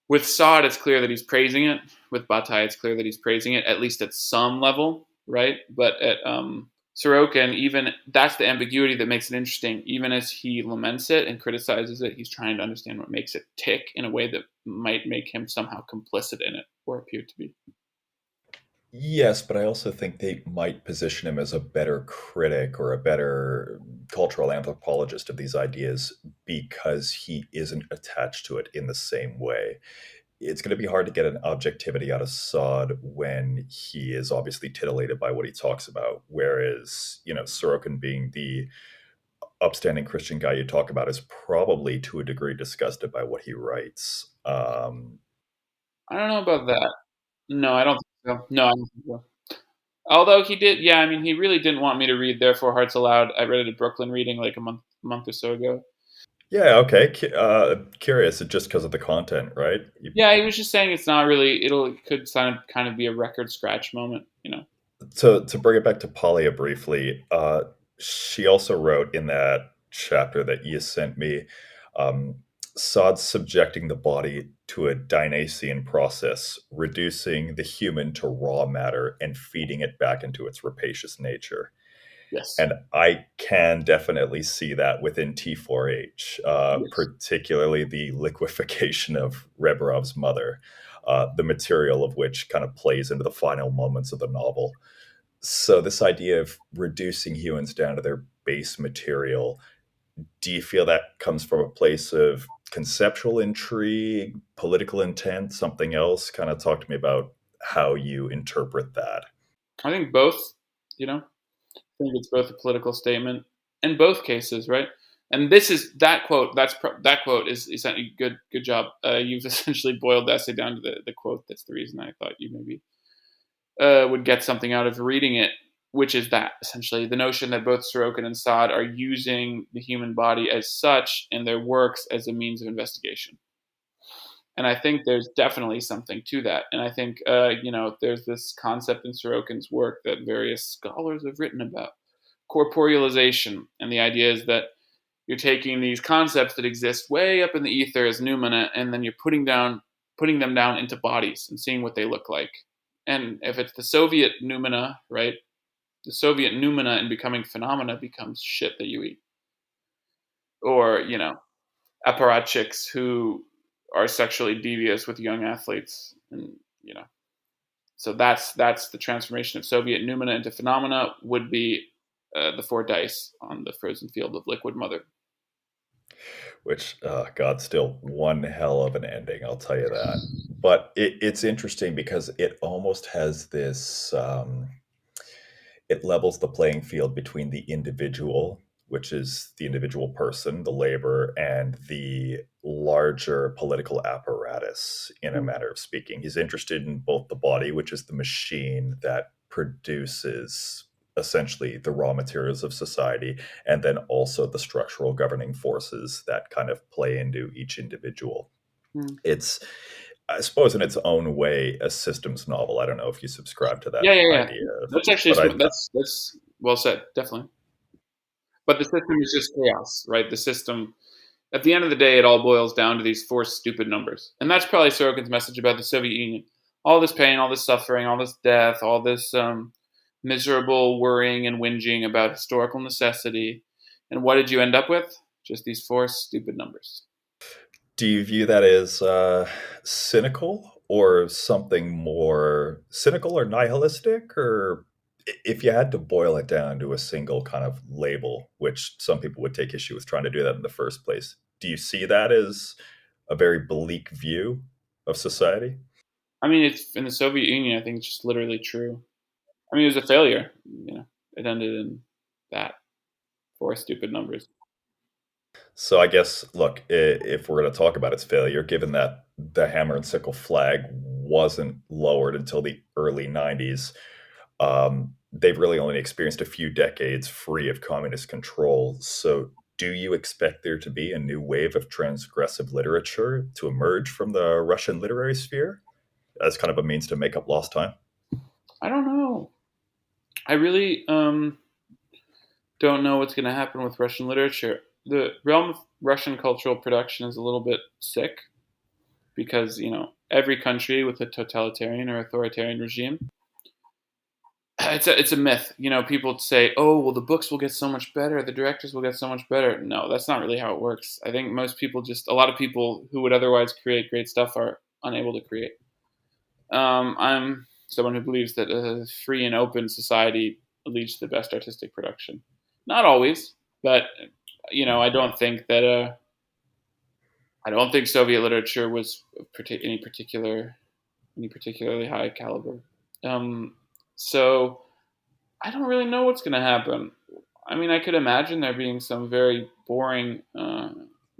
with Sade. It's clear that he's praising it. With Bataille, it's clear that he's praising it, at least at some level, right? But at Sorokin, even that's the ambiguity that makes it interesting. Even as he laments it and criticizes it, he's trying to understand what makes it tick in a way that might make him somehow complicit in it or appear to be. Yes, but I also think they might position him as a better critic or a better cultural anthropologist of these ideas because he isn't attached to it in the same way. It's going to be hard to get an objectivity out of Sade when he is obviously titillated by what he talks about. Whereas, Sorokin being the upstanding Christian guy you talk about is probably to a degree disgusted by what he writes. I don't know about that. No, I don't think so. No, I don't think so. Although he did, yeah. I mean, he really didn't want me to read "Therefore Hearts Aloud." I read it at Brooklyn Reading like a month or so ago. Yeah, okay. Curious, just because of the content, right? Yeah, he was just saying it's not really. It could kind of be a record scratch moment, you know. To bring it back to Polya briefly, she also wrote in that chapter that you sent me, um, Sod subjecting the body to a Dionysian process, reducing the human to raw matter and feeding it back into its rapacious nature. Yes. And I can definitely see that within T4H, Yes. particularly the liquefaction of Reberov's mother, the material of which kind of plays into the final moments of the novel. So, this idea of reducing humans down to their base material, do you feel that comes from a place of conceptual intrigue, political intent, something else? Kind of talk to me about how you interpret that? I think both, you know, I think it's both a political statement in both cases, right? And this is that quote. That quote is essentially good job. You've essentially boiled the essay down to the quote. That's the reason I thought you maybe would get something out of reading it, which is that essentially the notion that both Sorokin and Sade are using the human body as such in their works as a means of investigation. And I think there's definitely something to that. And I think, there's this concept in Sorokin's work that various scholars have written about, corporealization. And the idea is that you're taking these concepts that exist way up in the ether as noumena, and then you're putting them down into bodies and seeing what they look like. And if it's the Soviet noumena, right, the Soviet noumena in becoming phenomena becomes shit that you eat. Or, apparatchiks who are sexually devious with young athletes. And, so that's the transformation of Soviet noumena into phenomena would be the four dice on the frozen field of liquid mother. Which, God, still one hell of an ending, I'll tell you that. But it's interesting because it almost has this, it levels the playing field between the individual, which is the individual person, the laborer, and the larger political apparatus, in a manner of speaking. He's interested in both the body, which is the machine that produces essentially the raw materials of society, and then also the structural governing forces that kind of play into each individual. It's, I suppose, in its own way, a systems novel. I don't know if you subscribe to that Yeah. idea. That's actually But that's well said, definitely. But the system is just chaos, right? The system, at the end of the day, it all boils down to these four stupid numbers, and that's probably Sorokin's message about the Soviet Union: all this pain, all this suffering, all this death, all this miserable worrying and whinging about historical necessity, and what did you end up with? Just these four stupid numbers. do you view that as cynical, or something more cynical or nihilistic? Or if you had to boil it down to a single kind of label, which some people would take issue with trying to do that in the first place, do you see that as a very bleak view of society? I mean, it's in the Soviet Union. I think it's just literally true. I mean, it was a failure. It ended in that four stupid numbers. So I guess, look, if we're going to talk about its failure, given that the hammer and sickle flag wasn't lowered until the early 90s, they've really only experienced a few decades free of communist control. So do you expect there to be a new wave of transgressive literature to emerge from the Russian literary sphere as kind of a means to make up lost time? I don't know. I really don't know what's going to happen with Russian literature. The realm of Russian cultural production is a little bit sick because, every country with a totalitarian or authoritarian regime, it's a myth. People say, "Oh, well, the books will get so much better, the directors will get so much better." No, that's not really how it works. I think a lot of people who would otherwise create great stuff are unable to create. I'm someone who believes that a free and open society leads to the best artistic production. Not always, but I don't think Soviet literature was any particularly high caliber. So I don't really know what's going to happen. I mean, I could imagine there being some very boring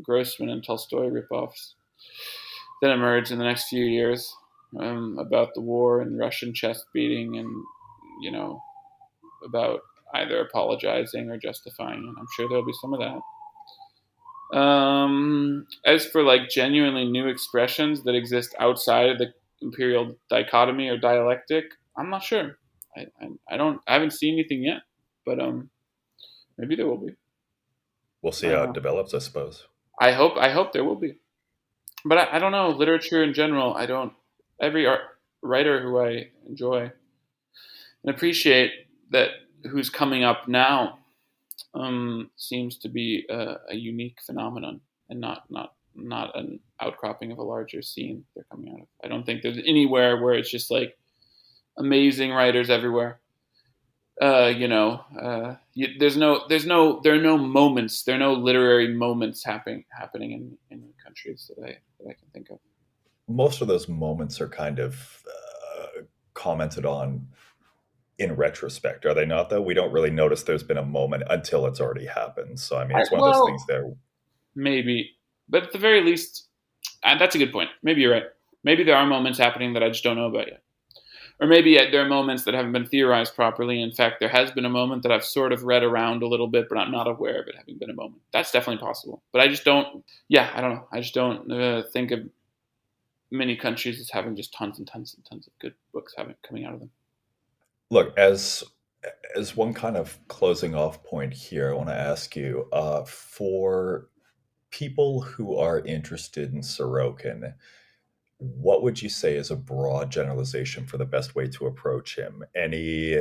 Grossman and Tolstoy ripoffs that emerge in the next few years about the war and Russian chest beating, and about either apologizing or justifying it. I'm sure there'll be some of that. As for like genuinely new expressions that exist outside of the imperial dichotomy or dialectic, I'm not sure. I haven't seen anything yet, but maybe there will be. We'll see I don't how it know. develops, I suppose. I hope there will be, but I don't know. Literature in general, I don't. Every writer who I enjoy and appreciate that who's coming up now seems to be a unique phenomenon, and not an outcropping of a larger scene they're coming out of. I don't think there's anywhere where it's just like amazing writers everywhere. There are no moments, there are no literary moments happening in countries that I can think of. Most of those moments are kind of commented on in retrospect, are they not, though? We don't really notice there's been a moment until it's already happened. So, I mean, it's one of those things Well, there. maybe, but at the very least, that's a good point. Maybe you're right. Maybe there are moments happening that I just don't know about yet. Or maybe there are moments that haven't been theorized properly. In fact, there has been a moment that I've sort of read around a little bit, but I'm not aware of it having been a moment. That's definitely possible. But I just don't, yeah, I don't know. I just don't think of many countries as having just tons and tons and tons of good books coming out of them. Look, as one kind of closing off point here, I want to ask you, for people who are interested in Sorokin, what would you say is a broad generalization for the best way to approach him? Any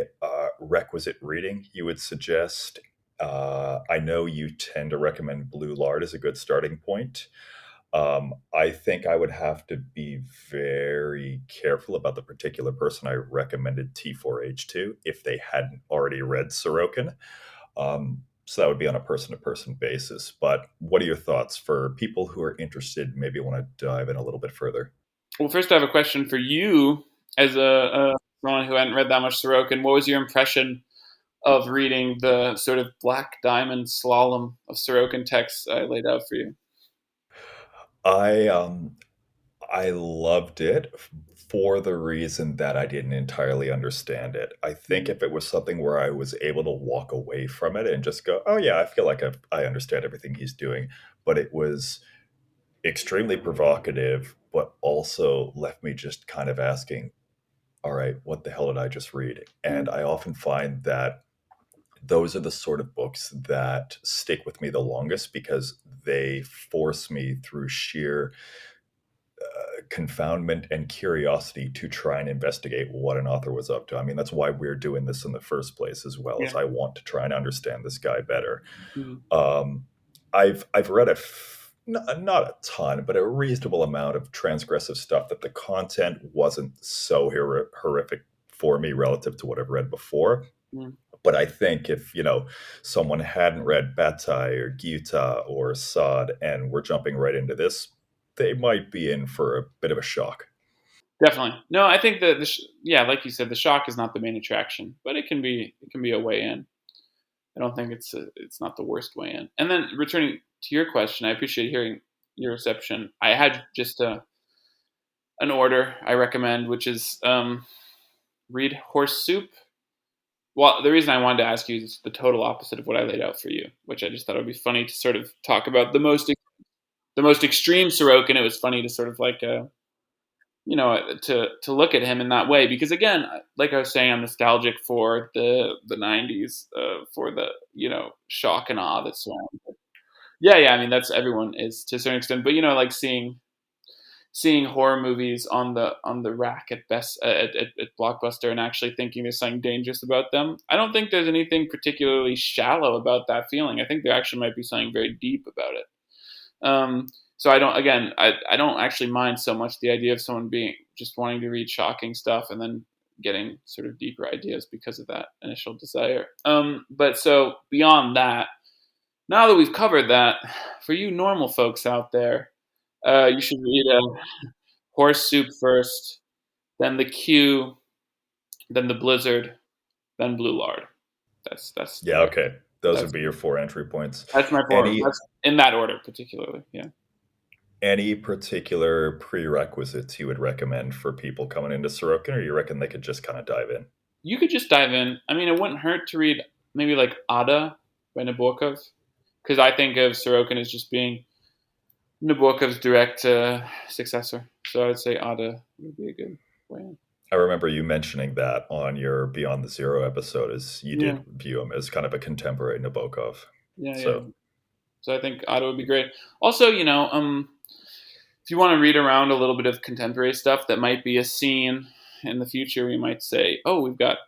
requisite reading you would suggest? I know you tend to recommend Blue Lard as a good starting point. I think I would have to be very careful about the particular person I recommended T4H2 if they hadn't already read Sorokin. So that would be on a person-to-person basis. But what are your thoughts for people who are interested, maybe want to dive in a little bit further? Well, first, I have a question for you as someone who hadn't read that much Sorokin. What was your impression of reading the sort of black diamond slalom of Sorokin texts I laid out for you? I I loved it for the reason that I didn't entirely understand it. I think Mm. if it was something where I was able to walk away from it and just go, "Oh yeah, I feel like I understand everything he's doing," but it was extremely provocative, but also left me just kind of asking, "All right, what the hell did I just read?" And Mm. I often find that those are the sort of books that stick with me the longest because they force me through sheer confoundment and curiosity to try and investigate what an author was up to. I mean, that's why we're doing this in the first place, as well as Yeah. I want to try and understand this guy better. Mm. Um, I've read not a ton, but a reasonable amount of transgressive stuff that the content wasn't so horrific for me relative to what I've read before. Mm. But I think if, someone hadn't read Bataille or Gita or Sade and we're jumping right into this, they might be in for a bit of a shock. Definitely. No, I think that yeah, like you said, the shock is not the main attraction, but it can be a way in. I don't think it's not the worst way in. And then returning to your question, I appreciate hearing your reception. I had just an order I recommend, which is read Horse Soup. Well, the reason I wanted to ask you is the total opposite of what I laid out for you, which I just thought it would be funny to sort of talk about the most extreme Sorokin. It was funny to sort of like to look at him in that way because again, like I was saying, I'm nostalgic for the '90s, for the shock and awe that surrounds it. Yeah, yeah. I mean, that's everyone is to a certain extent, but like seeing horror movies on the rack at best at Blockbuster and actually thinking there's something dangerous about them. I don't think there's anything particularly shallow about that feeling. I think there actually might be something very deep about it. Um, so I don't actually mind so much the idea of someone being just wanting to read shocking stuff and then getting sort of deeper ideas because of that initial desire. But so beyond that, now that we've covered that, for you normal folks out there, you should read Horse Soup first, then the Q, then the Blizzard, then Blue Lard. That's the Yeah, way. okay. Those would That's be your four entry points. that's my four. Any That's in that order, particularly. Yeah. any particular prerequisites you would recommend for people coming into Sorokin, or you reckon they could just kind of dive in? You could just dive in. I mean, it wouldn't hurt to read maybe like Ada by Nabokov, because I think of Sorokin as just being Nabokov's direct successor. So I would say Ada would be a good way in. I remember you mentioning that on your Beyond the Zero episode, as you Yeah, did view him as kind of a contemporary Nabokov. yeah, yeah. So So I think Ada would be great. Also, if you want to read around a little bit of contemporary stuff that might be a scene in the future, we might say, oh, we've got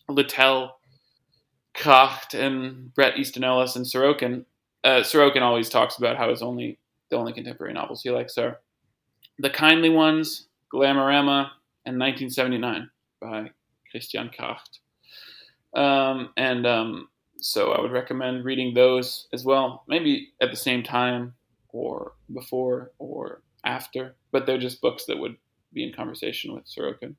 Littell, Kracht, and Bret Easton Ellis and Sorokin. Sorokin always talks about how the only contemporary novels he likes are The Kindly Ones, Glamorama, and 1979 by Christian Kracht. And so I would recommend reading those as well, maybe at the same time or before or after, but they're just books that would be in conversation with Sorokin,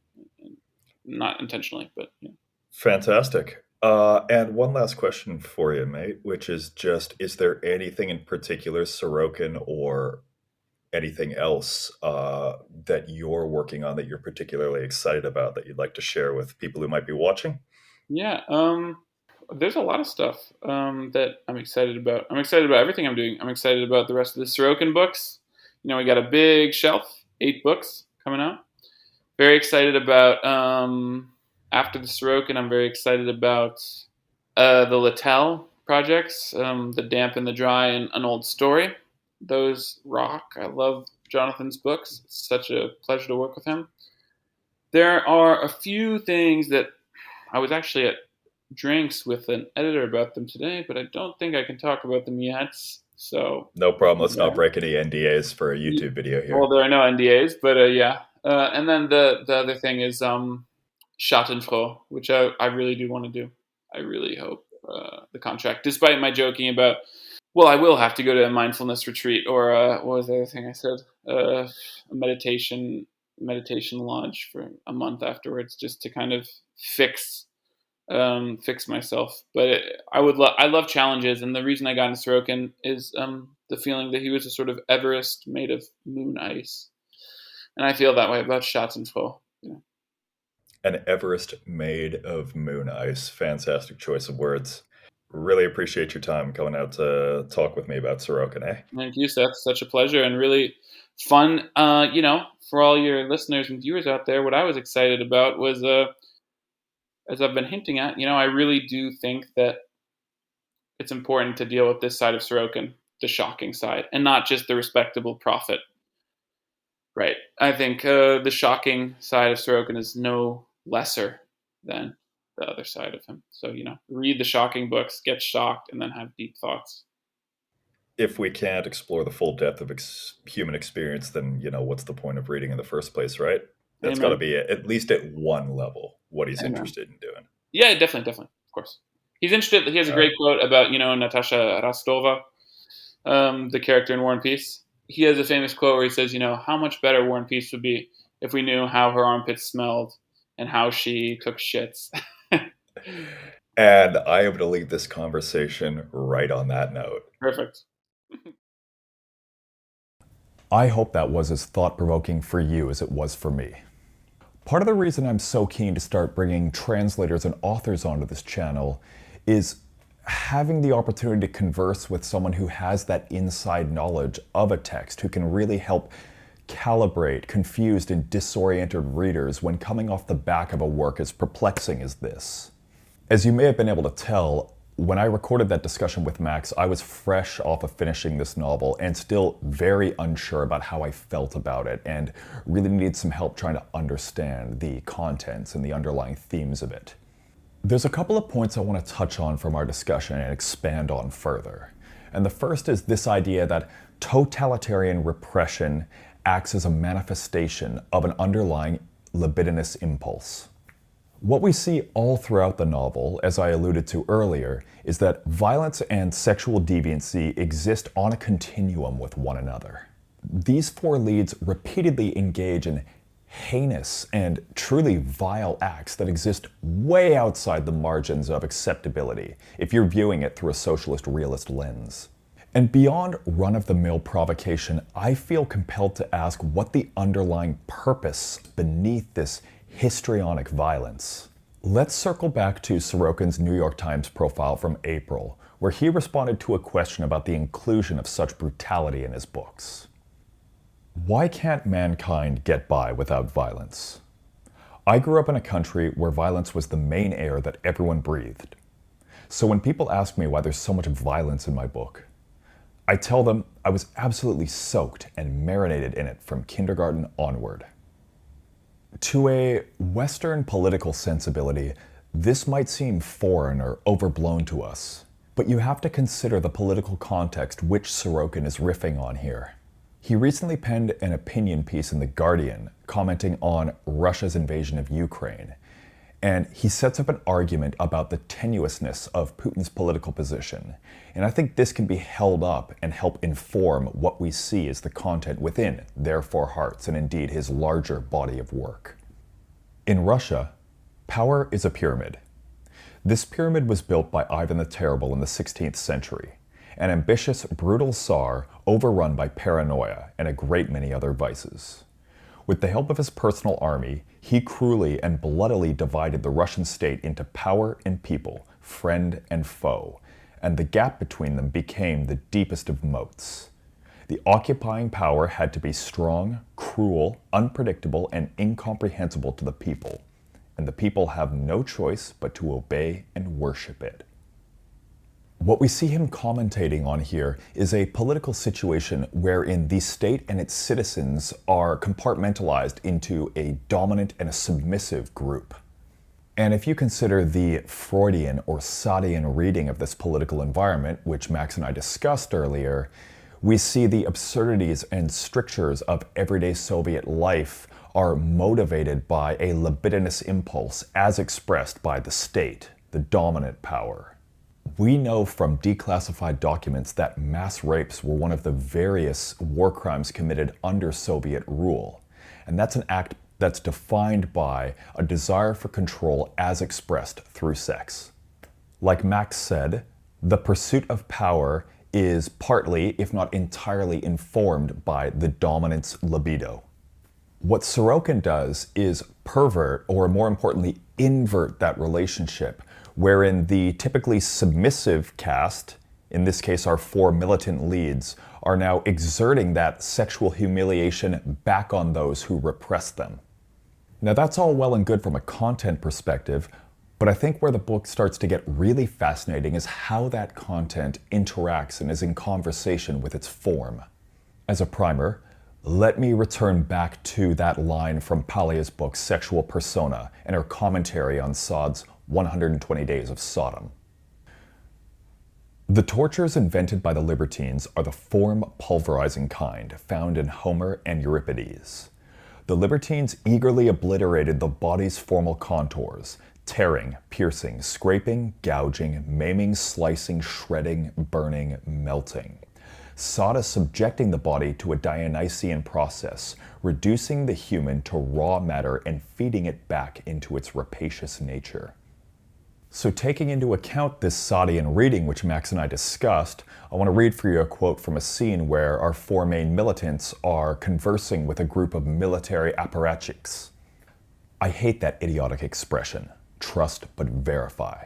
not intentionally, but yeah. Fantastic. And one last question for you, mate, which is just, is there anything in particular, Sorokin or anything else that you're working on that you're particularly excited about that you'd like to share with people who might be watching? Yeah, there's a lot of stuff that I'm excited about. I'm excited about everything I'm doing. I'm excited about the rest of the Sorokin books. You know, we got a big shelf, 8 books coming out. Very excited about, after the Sorokin, I'm very excited about the Littell projects, The Damp and the Dry and An Old Story. Those rock. I love Jonathan's books. It's such a pleasure to work with him. There are a few things that I was actually at drinks with an editor about them today, but I don't think I can talk about them yet. So No problem. Let's not break any NDAs for a YouTube video here. Well, there are no NDAs, but yeah. And then the other thing is Schadenfreude, which I really do want to do. I really hope the contract, despite my joking about, well, I will have to go to a mindfulness retreat, or what was the other thing I said? A meditation lodge for a month afterwards, just to kind of fix myself. But I love challenges, and the reason I got into Sorokin is the feeling that he was a sort of Everest made of moon ice, and I feel that way about Schadenfreude. Yeah. An Everest made of moon ice. Fantastic choice of words. Really appreciate your time coming out to talk with me about Sorokin, eh? Thank you, Seth. Such a pleasure and really fun. For all your listeners and viewers out there, what I was excited about was, as I've been hinting at, I really do think that it's important to deal with this side of Sorokin, the shocking side, and not just the respectable prophet. Right. I think the shocking side of Sorokin is no lesser than the other side of him. So, read the shocking books, get shocked, and then have deep thoughts. If we can't explore the full depth of human experience, then, what's the point of reading in the first place, right? That's got to be at least at one level what he's interested in doing. Yeah, definitely, of course. He's interested. He has a great quote about, Natasha Rostova, the character in War and Peace. He has a famous quote where he says, how much better War and Peace would be if we knew how her armpits smelled and how she took shits. And I am going to leave this conversation right on that note. Perfect. I hope that was as thought-provoking for you as it was for me. Part of the reason I'm so keen to start bringing translators and authors onto this channel is having the opportunity to converse with someone who has that inside knowledge of a text, who can really help calibrate confused and disoriented readers when coming off the back of a work as perplexing as this. As you may have been able to tell, when I recorded that discussion with Max, I was fresh off of finishing this novel and still very unsure about how I felt about it, and really needed some help trying to understand the contents and the underlying themes of it. There's a couple of points I want to touch on from our discussion and expand on further. And the first is this idea that totalitarian repression acts as a manifestation of an underlying libidinous impulse. What we see all throughout the novel, as I alluded to earlier, is that violence and sexual deviancy exist on a continuum with one another. These 4 leads repeatedly engage in heinous and truly vile acts that exist way outside the margins of acceptability if you're viewing it through a socialist realist lens. And beyond run-of-the-mill provocation, I feel compelled to ask what the underlying purpose beneath this histrionic violence. Let's circle back to Sorokin's New York Times profile from April, where he responded to a question about the inclusion of such brutality in his books. Why can't mankind get by without violence? I grew up in a country where violence was the main air that everyone breathed. So when people ask me why there's so much violence in my book, I tell them I was absolutely soaked and marinated in it from kindergarten onward. To a Western political sensibility, this might seem foreign or overblown to us, but you have to consider the political context which Sorokin is riffing on here. He recently penned an opinion piece in The Guardian commenting on Russia's invasion of Ukraine, And he sets up an argument about the tenuousness of Putin's political position. And I think this can be held up and help inform what we see as the content within Their Four Hearts and indeed his larger body of work. In Russia, power is a pyramid. This pyramid was built by Ivan the Terrible in the 16th century, an ambitious, brutal Tsar overrun by paranoia and a great many other vices. With the help of his personal army, he cruelly and bloodily divided the Russian state into power and people, friend and foe, and the gap between them became the deepest of moats. The occupying power had to be strong, cruel, unpredictable, and incomprehensible to the people, and the people have no choice but to obey and worship it. What we see him commentating on here is a political situation wherein the state and its citizens are compartmentalized into a dominant and a submissive group. And if you consider the Freudian or Sadean reading of this political environment, which Max and I discussed earlier, we see the absurdities and strictures of everyday Soviet life are motivated by a libidinous impulse as expressed by the state, the dominant power. We know from declassified documents that mass rapes were one of the various war crimes committed under Soviet rule. And that's an act that's defined by a desire for control as expressed through sex. Like Max said, the pursuit of power is partly, if not entirely, informed by the dominance libido. What Sorokin does is pervert, or more importantly, invert that relationship, wherein the typically submissive cast, in this case our four militant leads, are now exerting that sexual humiliation back on those who repress them. Now that's all well and good from a content perspective, but I think where the book starts to get really fascinating is how that content interacts and is in conversation with its form. As a primer, let me return back to that line from Palia's book Sexual Persona and her commentary on Sade's 120 Days of Sodom. The tortures invented by the libertines are the form-pulverizing kind found in Homer and Euripides. The libertines eagerly obliterated the body's formal contours, tearing, piercing, scraping, gouging, maiming, slicing, shredding, burning, melting. Sade is subjecting the body to a Dionysian process, reducing the human to raw matter and feeding it back into its rapacious nature. So taking into account this Sadean reading which Max and I discussed, I want to read for you a quote from a scene where our four main militants are conversing with a group of military apparatchiks. I hate that idiotic expression, trust but verify.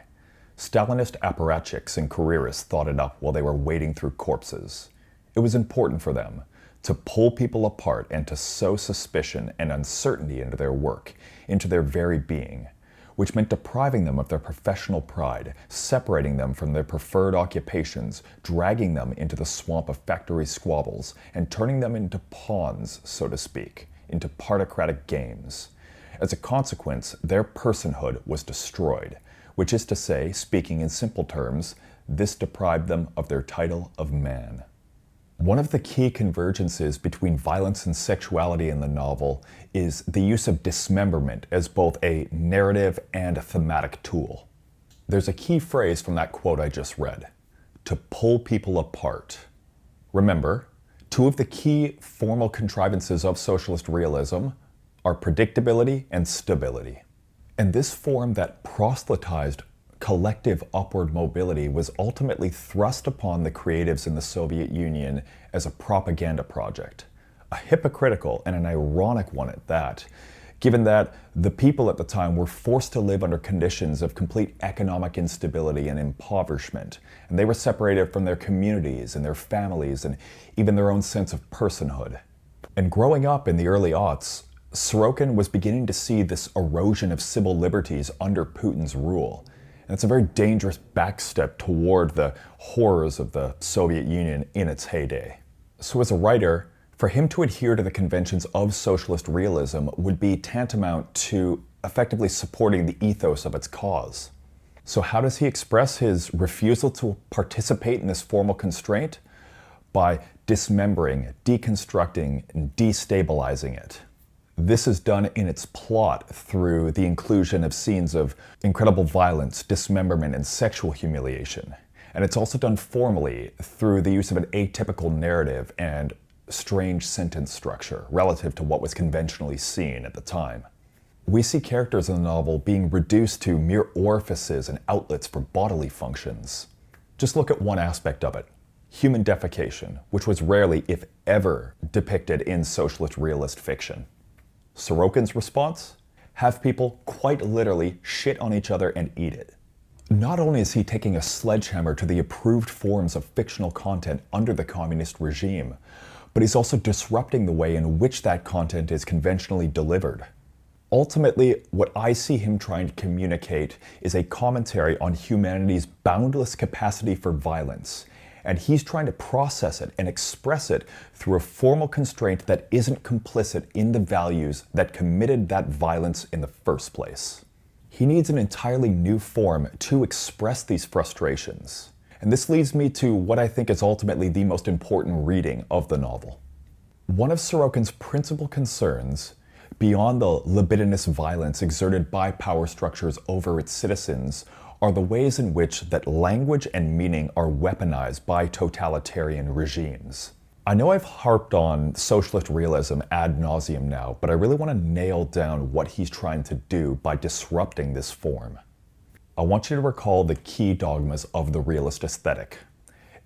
Stalinist apparatchiks and careerists thought it up while they were wading through corpses. It was important for them to pull people apart and to sow suspicion and uncertainty into their work, into their very being, which meant depriving them of their professional pride, separating them from their preferred occupations, dragging them into the swamp of factory squabbles, and turning them into pawns, so to speak, into partocratic games. As a consequence, their personhood was destroyed, which is to say, speaking in simple terms, this deprived them of their title of man. One of the key convergences between violence and sexuality in the novel is the use of dismemberment as both a narrative and a thematic tool. There's a key phrase from that quote I just read, to pull people apart. Remember, two of the key formal contrivances of socialist realism are predictability and stability. And this form that proselytized collective upward mobility was ultimately thrust upon the creatives in the Soviet Union as a propaganda project, a hypocritical and an ironic one at that, given that the people at the time were forced to live under conditions of complete economic instability and impoverishment, and they were separated from their communities and their families and even their own sense of personhood. And growing up in the early aughts, Sorokin was beginning to see this erosion of civil liberties under Putin's rule. And it's a very dangerous backstep toward the horrors of the Soviet Union in its heyday. So as a writer, for him to adhere to the conventions of socialist realism would be tantamount to effectively supporting the ethos of its cause. So how does he express his refusal to participate in this formal constraint? By dismembering, deconstructing, and destabilizing it. This is done in its plot through the inclusion of scenes of incredible violence, dismemberment, and sexual humiliation. And it's also done formally through the use of an atypical narrative and strange sentence structure relative to what was conventionally seen at the time. We see characters in the novel being reduced to mere orifices and outlets for bodily functions. Just look at one aspect of it: human defecation, which was rarely, if ever, depicted in socialist realist fiction. Sorokin's response? Have people quite literally shit on each other and eat it. Not only is he taking a sledgehammer to the approved forms of fictional content under the communist regime, but he's also disrupting the way in which that content is conventionally delivered. Ultimately, what I see him trying to communicate is a commentary on humanity's boundless capacity for violence, and he's trying to process it and express it through a formal constraint that isn't complicit in the values that committed that violence in the first place. He needs an entirely new form to express these frustrations. And this leads me to what I think is ultimately the most important reading of the novel. One of Sorokin's principal concerns, beyond the libidinous violence exerted by power structures over its citizens, are the ways in which that language and meaning are weaponized by totalitarian regimes. I know I've harped on socialist realism ad nauseum now, but I really want to nail down what he's trying to do by disrupting this form. I want you to recall the key dogmas of the realist aesthetic: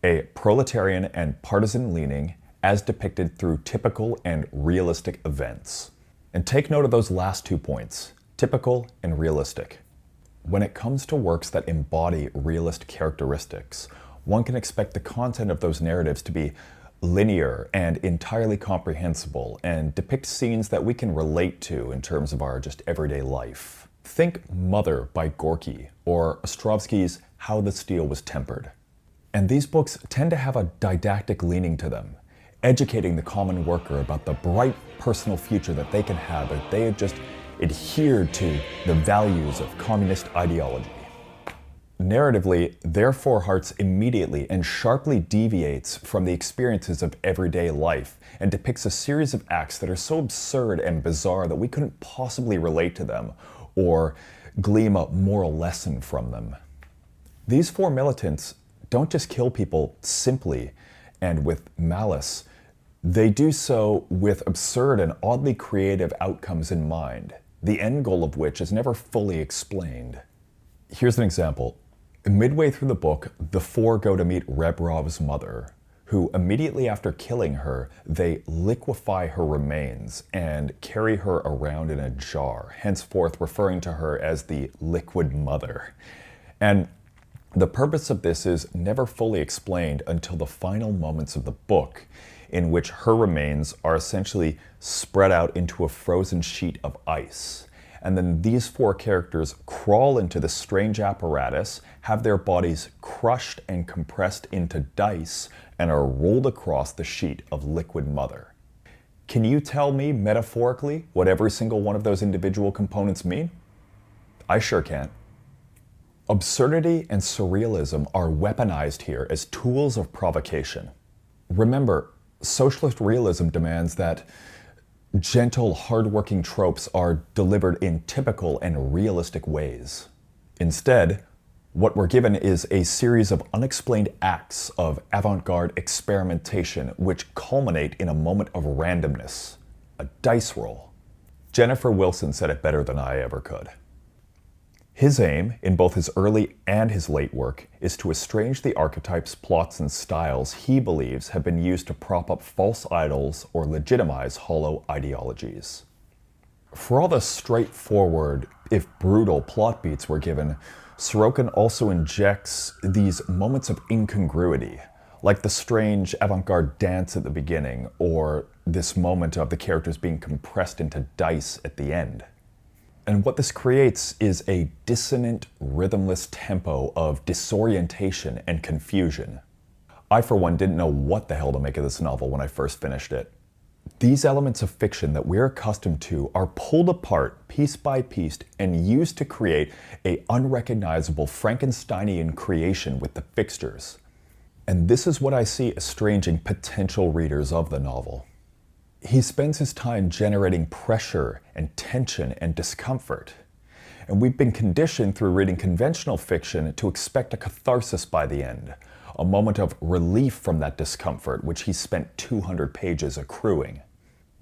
a proletarian and partisan leaning as depicted through typical and realistic events. And take note of those last 2 points, typical and realistic. When it comes to works that embody realist characteristics, one can expect the content of those narratives to be linear and entirely comprehensible and depict scenes that we can relate to in terms of our just everyday life. Think Mother by Gorky or Ostrovsky's How the Steel Was Tempered. And these books tend to have a didactic leaning to them, educating the common worker about the bright personal future that they can have if they had just adhered to the values of communist ideology. Narratively, their Four Hearts immediately and sharply deviates from the experiences of everyday life and depicts a series of acts that are so absurd and bizarre that we couldn't possibly relate to them or glean a moral lesson from them. These four militants don't just kill people simply and with malice. They do so with absurd and oddly creative outcomes in mind, the end goal of which is never fully explained. Here's an example. Midway through the book, the four go to meet Rebrov's mother, who immediately after killing her, they liquefy her remains and carry her around in a jar, henceforth referring to her as the Liquid Mother. And the purpose of this is never fully explained until the final moments of the book, in which her remains are essentially spread out into a frozen sheet of ice. And then these four characters crawl into this strange apparatus, have their bodies crushed and compressed into dice, and are rolled across the sheet of Liquid Mother. Can you tell me, metaphorically, what every single one of those individual components mean? I sure can't. Absurdity and surrealism are weaponized here as tools of provocation. Remember, socialist realism demands that gentle, hardworking tropes are delivered in typical and realistic ways. Instead, what we're given is a series of unexplained acts of avant-garde experimentation which culminate in a moment of randomness, a dice roll. Jennifer Wilson said it better than I ever could. His aim, in both his early and his late work, is to estrange the archetypes, plots, and styles he believes have been used to prop up false idols or legitimize hollow ideologies. For all the straightforward, if brutal, plot beats we're given, Sorokin also injects these moments of incongruity, like the strange avant-garde dance at the beginning, or this moment of the characters being compressed into dice at the end. And what this creates is a dissonant, rhythmless tempo of disorientation and confusion. I, for one, didn't know what the hell to make of this novel when I first finished it. These elements of fiction that we're accustomed to are pulled apart piece by piece and used to create an unrecognizable Frankensteinian creation with the fixtures. And this is what I see estranging potential readers of the novel. He spends his time generating pressure and tension and discomfort. And we've been conditioned through reading conventional fiction to expect a catharsis by the end, a moment of relief from that discomfort which he spent 200 pages accruing.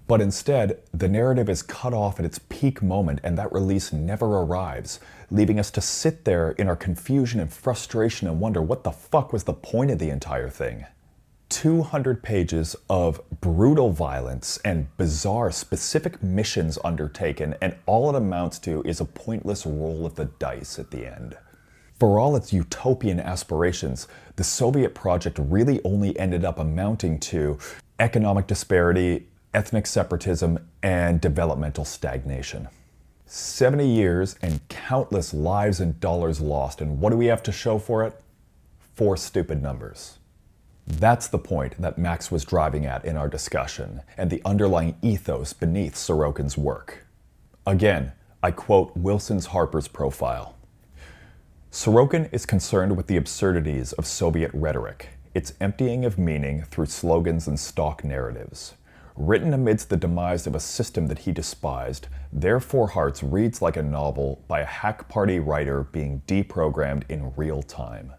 But instead, the narrative is cut off at its peak moment and that release never arrives, leaving us to sit there in our confusion and frustration and wonder what the fuck was the point of the entire thing. 200 pages of brutal violence and bizarre specific missions undertaken, and all it amounts to is a pointless roll of the dice at the end. For all its utopian aspirations, the Soviet project really only ended up amounting to economic disparity, ethnic separatism, and developmental stagnation. 70 years and countless lives and dollars lost, and what do we have to show for it? 4 stupid numbers. That's the point that Max was driving at in our discussion, and the underlying ethos beneath Sorokin's work. Again, I quote Wilson's Harper's profile. Sorokin is concerned with the absurdities of Soviet rhetoric, its emptying of meaning through slogans and stock narratives. Written amidst the demise of a system that he despised, Their Four Hearts reads like a novel by a hack party writer being deprogrammed in real time.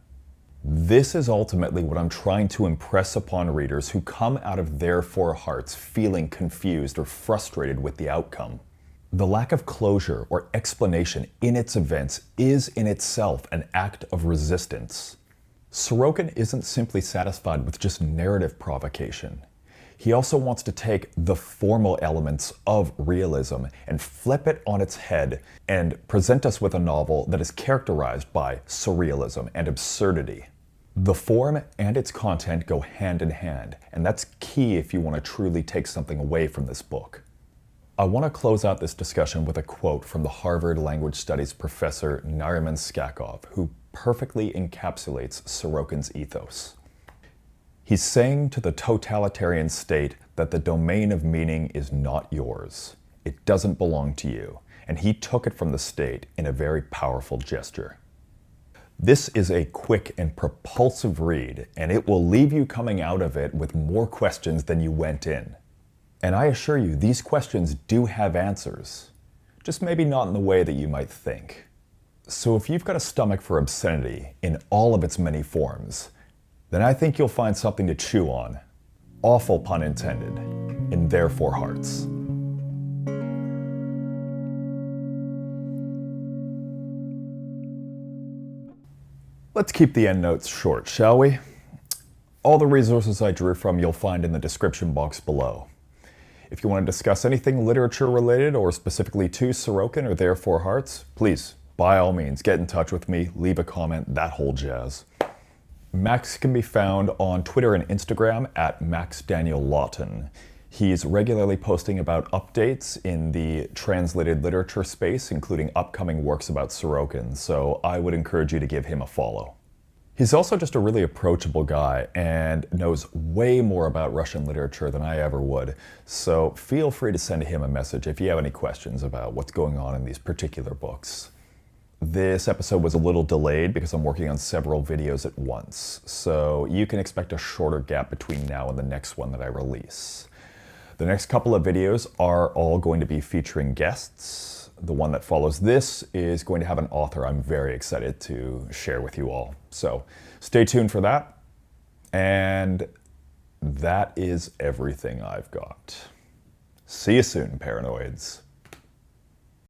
This is ultimately what I'm trying to impress upon readers who come out of Their Four Hearts feeling confused or frustrated with the outcome. The lack of closure or explanation in its events is in itself an act of resistance. Sorokin isn't simply satisfied with just narrative provocation. He also wants to take the formal elements of realism and flip it on its head and present us with a novel that is characterized by surrealism and absurdity. The form and its content go hand in hand, and that's key if you want to truly take something away from this book. I want to close out this discussion with a quote from the Harvard Language Studies professor Nariman Skakov, who perfectly encapsulates Sorokin's ethos. He's saying to the totalitarian state that the domain of meaning is not yours. It doesn't belong to you, and he took it from the state in a very powerful gesture. This is a quick and propulsive read, and it will leave you coming out of it with more questions than you went in. And I assure you, these questions do have answers, just maybe not in the way that you might think. So if you've got a stomach for obscenity in all of its many forms, then I think you'll find something to chew on, awful pun intended, in Their Four Hearts. Let's keep the endnotes short, shall we? All the resources I drew from you'll find in the description box below. If you want to discuss anything literature related or specifically to Sorokin or Their Four Hearts, please, by all means, get in touch with me, leave a comment, that whole jazz. Max can be found on Twitter and Instagram at Max Lawton. He's regularly posting about updates in the translated literature space, including upcoming works about Sorokin, so I would encourage you to give him a follow. He's also just a really approachable guy and knows way more about Russian literature than I ever would, so feel free to send him a message if you have any questions about what's going on in these particular books. This episode was a little delayed because I'm working on several videos at once, so you can expect a shorter gap between now and the next one that I release. The next couple of videos are all going to be featuring guests. The one that follows this is going to have an author I'm very excited to share with you all. So stay tuned for that. And that is everything I've got. See you soon, Paranoids.